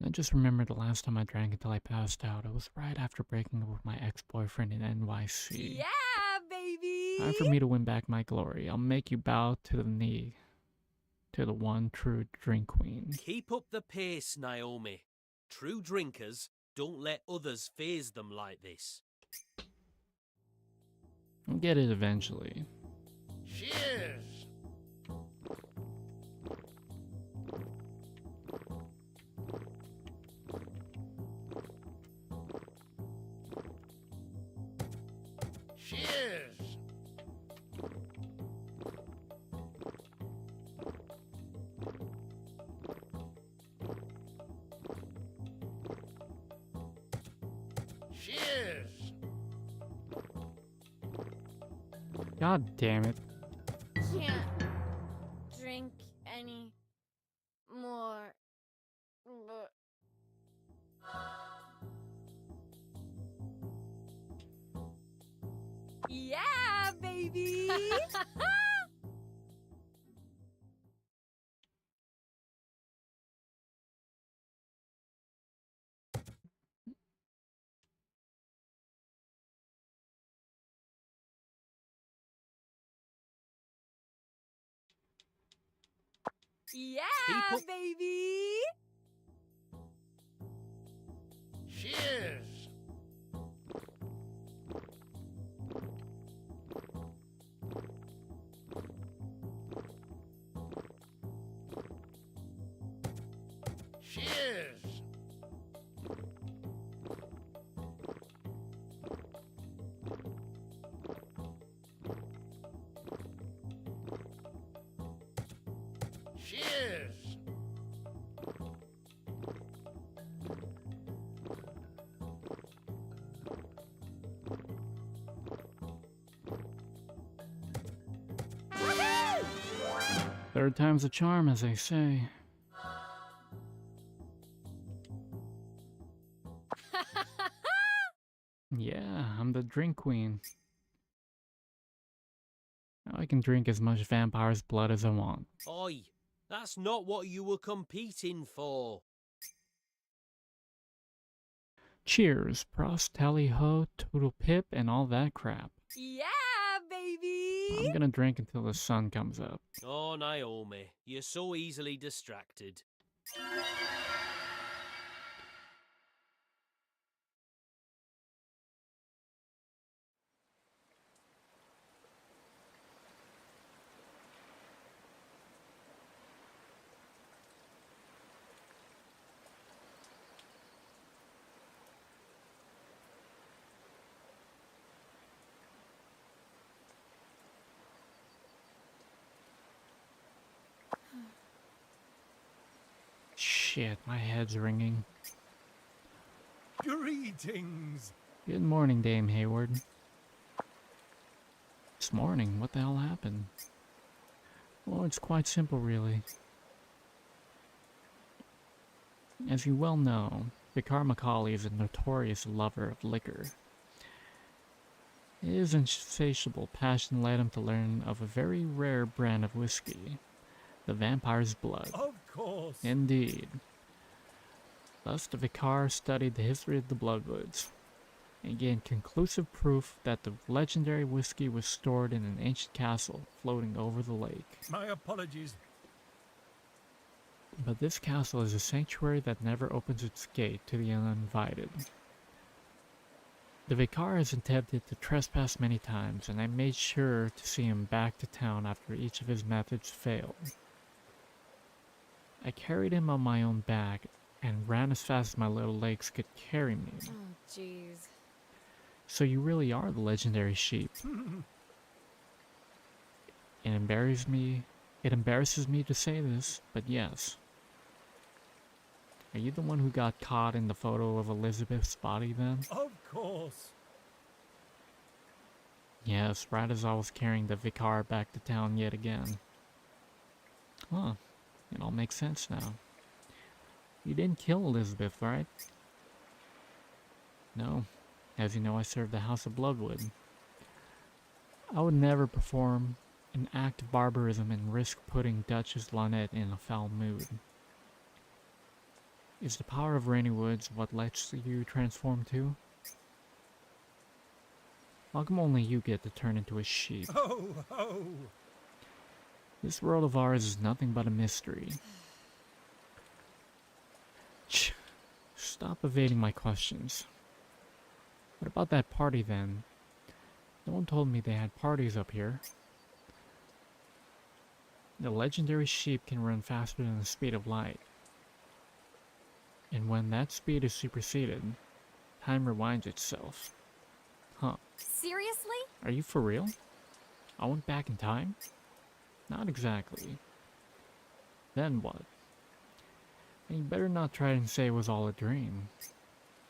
I just remember the last time I drank until I passed out. It was right after breaking up with my ex-boyfriend in NYC. Yeah, baby! Time for me to win back my glory. I'll make you bow to the knee. To the one true drink queen. Keep up the pace, Naomi. True drinkers don't let others faze them like this. I'll get it eventually. Cheers. Cheers. Cheers. God damn it. Can't drink any more. But yeah, baby. Yeah, Keep up- baby. Cheers. Cheers. Cheers. Third time's a charm, as they say. Yeah, I'm the drink queen. Now I can drink as much vampire's blood as I want. Oi, that's not what you were competing for. Cheers, Prost, Tally Ho, Toodle Pip, and all that crap. Yeah, baby. I'm gonna drink until the sun comes up. Oh, Naomi, you're so easily distracted. Shit, my head's ringing. Greetings. Good morning, Dame Hayward. This morning, what the hell happened? Well, it's quite simple, really. As you well know, Vicar Macaulay is a notorious lover of liquor. His insatiable passion led him to learn of a very rare brand of whiskey, the vampire's blood. Of course. Indeed. Thus, the Vicar studied the history of the Bloodwoods, and gained conclusive proof that the legendary whiskey was stored in an ancient castle floating over the lake. My apologies. But this castle is a sanctuary that never opens its gate to the uninvited. The Vicar has attempted to trespass many times, and I made sure to see him back to town after each of his methods failed. I carried him on my own back and ran as fast as my little legs could carry me. Oh, jeez. So you really are the legendary sheep. It embarrasses me to say this, but yes. Are you the one who got caught in the photo of Elizabeth's body then? Of course. Yes, right as I was carrying the Vicar back to town yet again. Huh, it all makes sense now. You didn't kill Elizabeth, right? No. As you know, I served the House of Bloodwood. I would never perform an act of barbarism and risk putting Duchess Lynette in a foul mood. Is the power of Rainy Woods what lets you transform too? How come only you get to turn into a sheep? Ho, ho! This world of ours is nothing but a mystery. Stop evading my questions. What about that party then? No one told me they had parties up here. The legendary sheep can run faster than the speed of light. And when that speed is superseded, time rewinds itself. Huh. Seriously? Are you for real? I went back in time? Not exactly. Then what? And you better not try and say it was all a dream.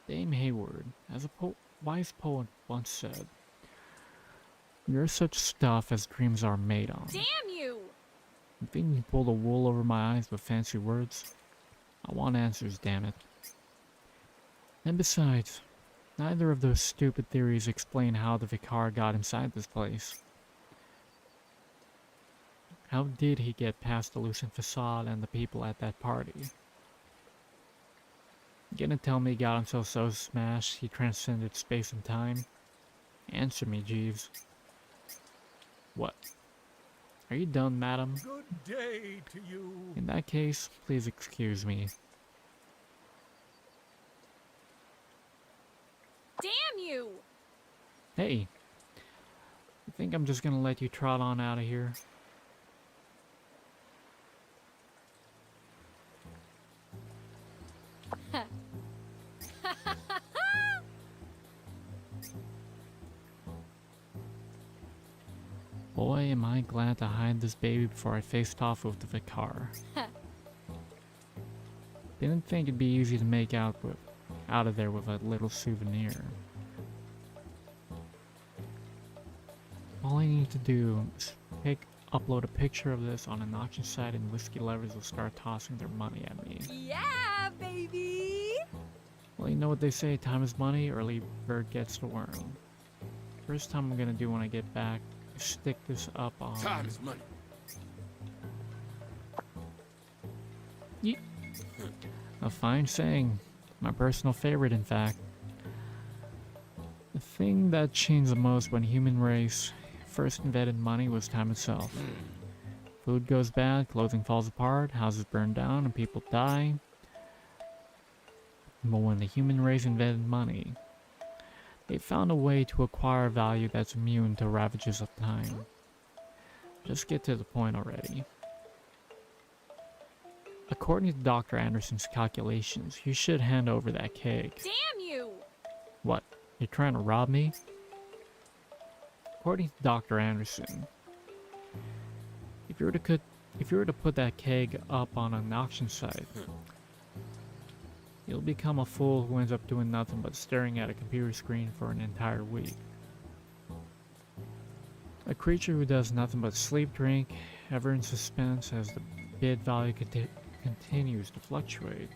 Dame Hayward, as a wise poet once said, "You're such stuff as dreams are made on." Damn you! You think you pull the wool over my eyes with fancy words? I want answers, damn it. And besides, neither of those stupid theories explain how the Vicar got inside this place. How did he get past the loosened facade and the people at that party? You gonna tell me he got himself so smashed he transcended space and time? Answer me, Jeeves. What? Are you done, madam? Good day to you. In that case, please excuse me. Damn you! Hey, you think I'm just gonna let you trot on out of here? Boy, am I glad to hide this baby before I faced off with the Vicar. Didn't think it'd be easy to make out of there with a little souvenir. All I need to do is upload a picture of this on an auction site and whiskey lovers will start tossing their money at me. Yeah, baby! Well, you know what they say, time is money, early bird gets the worm. First time I'm gonna do when I get back, is stick this up on... Time is money. A fine saying. My personal favorite, in fact. The thing that changed the most when human race first invented money was time itself. Food goes bad, clothing falls apart, houses burn down, and people die. But when the human race invented money, they found a way to acquire value that's immune to ravages of time. Just get to the point already. According to Dr. Anderson's calculations, you should hand over that keg. Damn you! What? You're trying to rob me? According to Dr. Anderson, if you were to put that keg up on an auction site, you'll become a fool who ends up doing nothing but staring at a computer screen for an entire week. A creature who does nothing but sleep, drink, ever in suspense as the bid value continues to fluctuate.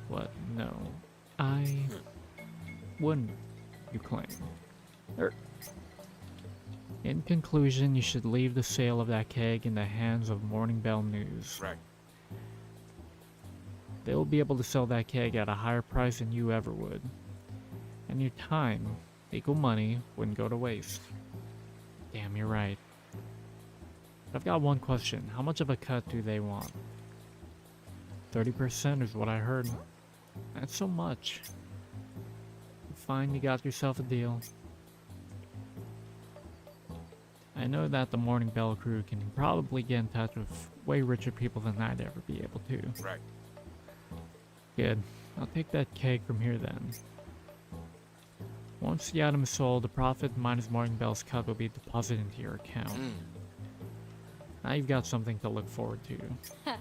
What? No. I wouldn't, you claim. In conclusion, you should leave the sale of that keg in the hands of Morning Bell News. Right. They will be able to sell that keg at a higher price than you ever would. And your time, legal money, wouldn't go to waste. Damn, you're right. But I've got one question. How much of a cut do they want? 30% is what I heard. That's so much. Fine, you got yourself a deal. I know that the Morning Bell crew can probably get in touch with way richer people than I'd ever be able to. Right. Good. I'll take that keg from here then. Once the item is sold, the profit minus Morning Bell's cut will be deposited into your account. Now you've got something to look forward to.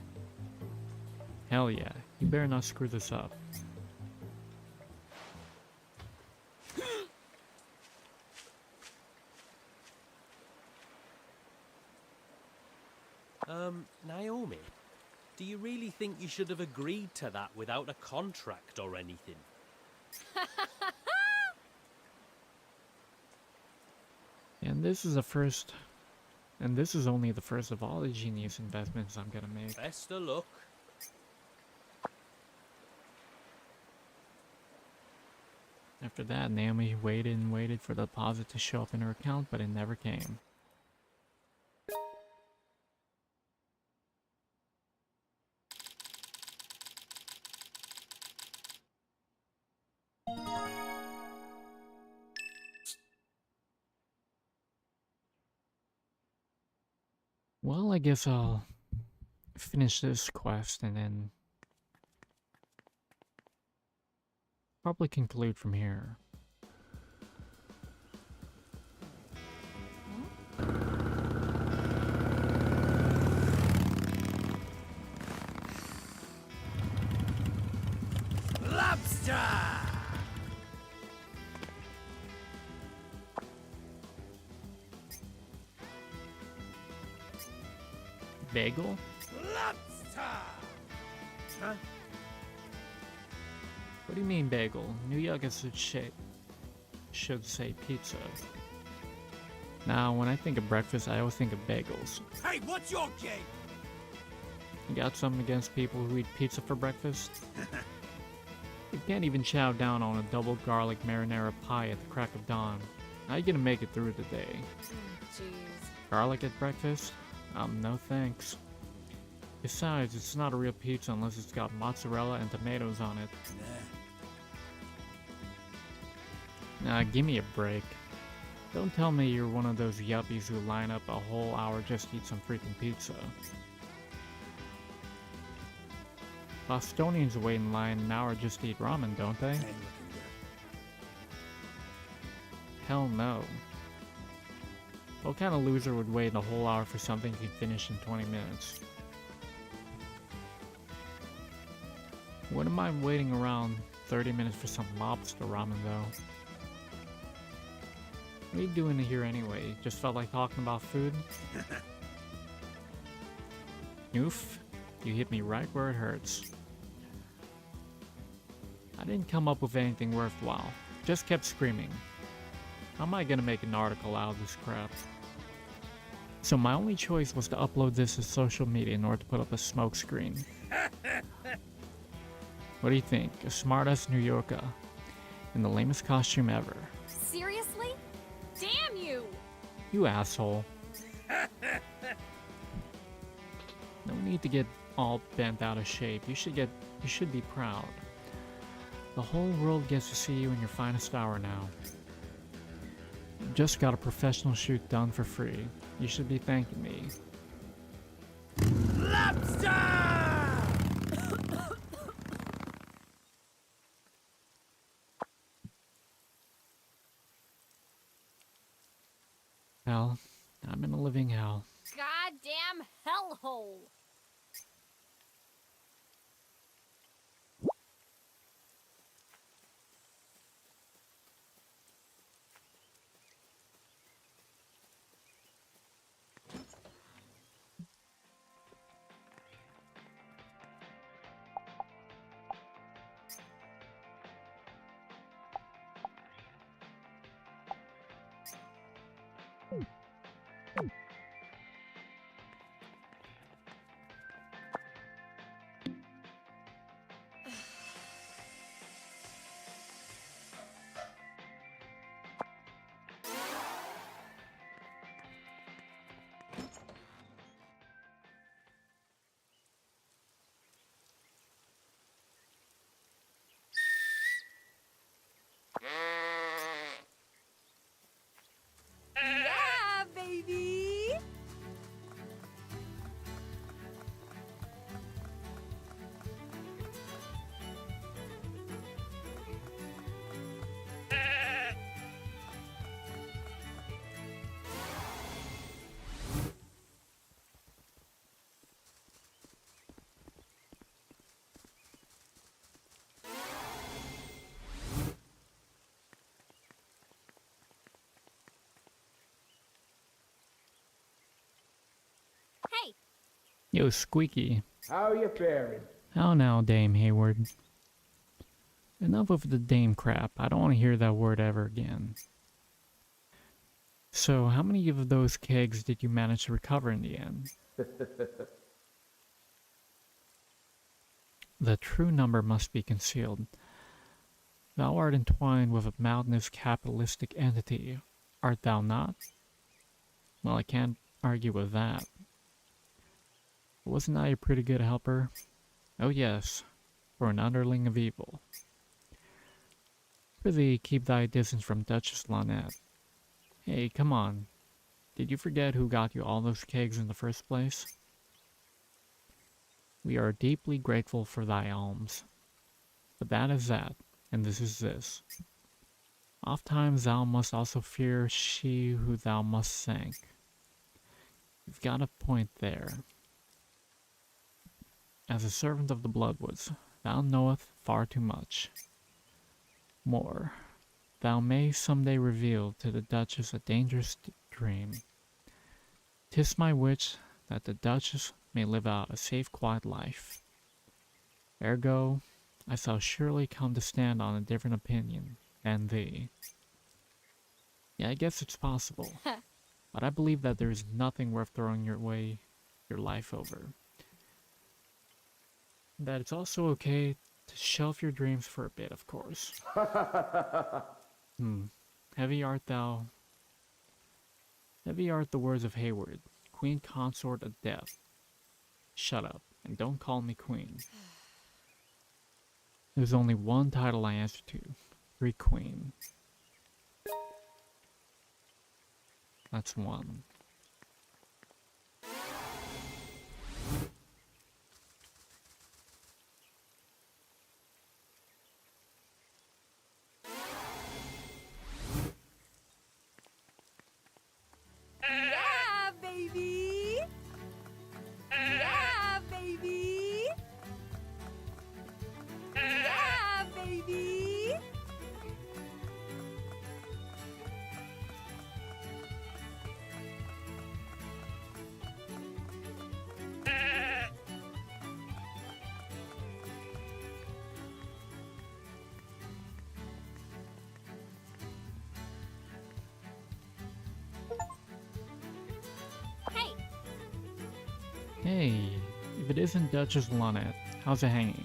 Hell yeah. You better not screw this up. Naomi, do you really think you should have agreed to that without a contract or anything? And this is only the first of all the genius investments I'm gonna make. Best of luck. After that, Naomi waited and waited for the deposit to show up in her account, but it never came. Well, I guess I'll finish this quest and then probably conclude from here. Lobster! Bagel? Lobster! Huh? What do you mean bagel? New York should say pizza. Now, when I think of breakfast, I always think of bagels. Hey, what's your game? You got something against people who eat pizza for breakfast? You can't even chow down on a double garlic marinara pie at the crack of dawn. How you gonna make it through the day? Jeez. Garlic at breakfast? No thanks. Besides, it's not a real pizza unless it's got mozzarella and tomatoes on it. Nah, give me a break. Don't tell me you're one of those yuppies who line up a whole hour just to eat some freaking pizza. Bostonians wait in line an hour just to eat ramen, don't they? Hell no. What kind of loser would wait a whole hour for something you can finish in 20 minutes? Wouldn't mind waiting around 30 minutes for some lobster ramen though. What are you doing here anyway? Just felt like talking about food? Oof, you hit me right where it hurts. I didn't come up with anything worthwhile, just kept screaming. How am I gonna make an article out of this crap? So my only choice was to upload this to social media in order to put up a smoke screen. What do you think? A smart-ass New Yorker in the lamest costume ever. Seriously? Damn you! You asshole. No need to get all bent out of shape. You should be proud. The whole world gets to see you in your finest hour now. You just got a professional shoot done for free. You should be thanking me. Lobster! Hell, I'm in a living hell. Goddamn hellhole! Yeah, baby! Hey! Yo, Squeaky. How you faring? How now, Dame Hayward? Enough of the dame crap. I don't want to hear that word ever again. So, how many of those kegs did you manage to recover in the end? The true number must be concealed. Thou art entwined with a mountainous capitalistic entity, art thou not? Well, I can't argue with that. Wasn't I a pretty good helper? Oh yes, for an underling of evil. Prithee, keep thy distance from Duchess Lynette. Hey, come on. Did you forget who got you all those kegs in the first place? We are deeply grateful for thy alms. But that is that, and this is this. Ofttimes thou must also fear she who thou must thank. You've got a point there. As a servant of the Bloodwoods, thou knoweth far too much. More, thou may someday reveal to the Duchess a dangerous dream. 'Tis my wish that the Duchess may live out a safe, quiet life. Ergo, I shall surely come to stand on a different opinion than thee. Yeah, I guess it's possible. But I believe that there is nothing worth throwing your life over. That it's also okay to shelf your dreams for a bit, of course. Heavy art thou. Heavy art the words of Hayward, Queen Consort of Death. Shut up, and don't call me Queen. There's only one title I answer to. Greek Queen. That's one. Yeah, baby! Yeah, baby! Yeah, baby! Hey, Hey, if it isn't Duchess Lynette, how's it hanging?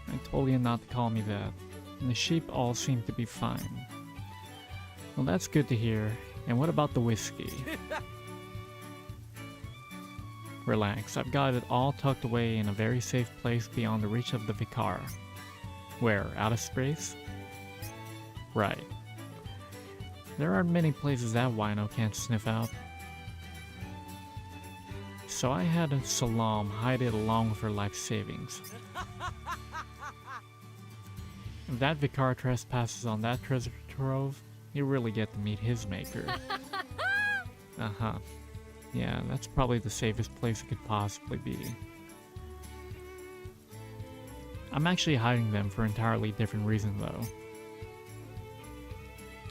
I told you not to call me that, and the sheep all seem to be fine. Well, that's good to hear. And what about the whiskey? Relax, I've got it all tucked away in a very safe place beyond the reach of the vicar. Where, out of space? Right. There aren't many places that wino can't sniff out. So I had a Salam hide it along with her life savings. If that vicar trespasses on that treasure trove, you really get to meet his maker. Uh-huh. Yeah, that's probably the safest place it could possibly be. I'm actually hiding them for an entirely different reason though.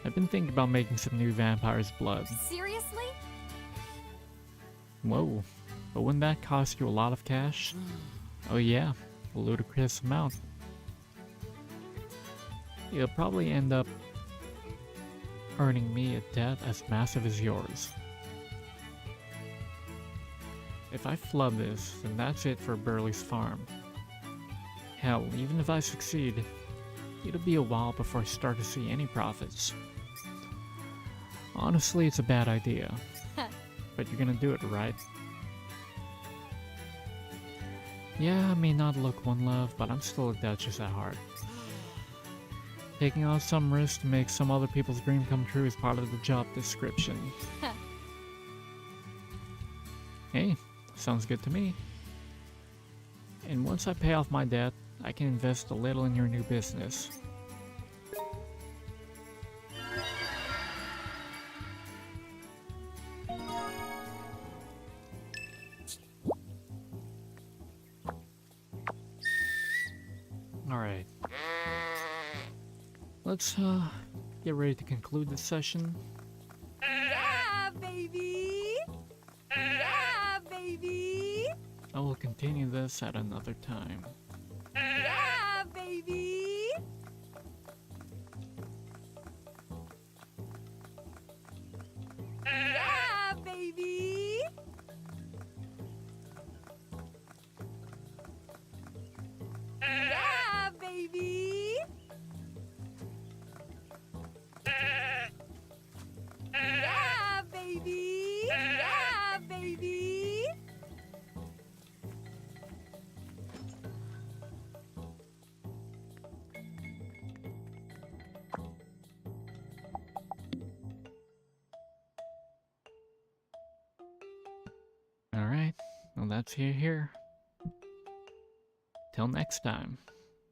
I've been thinking about making some new vampire's blood. seriously? Whoa, but wouldn't that cost you a lot of cash? Oh yeah, a ludicrous amount. You'll probably end up earning me a debt as massive as yours. If I flood this, then that's it for Burley's farm. Hell, even if I succeed, it'll be a while before I start to see any profits. Honestly, it's a bad idea. But you're gonna do it, right? Yeah, I may not look one love, but I'm still a Duchess at heart. Taking on some risk to make some other people's dream come true is part of the job description. Hey, sounds good to me. And once I pay off my debt, I can invest a little in your new business. Alright. Let's get ready to conclude this session. Yeah, baby! Yeah, baby! I will continue this at another time. Yeah, baby! Yeah, baby! Yeah, baby! Yeah, baby! Alright, well that's here. Till next time.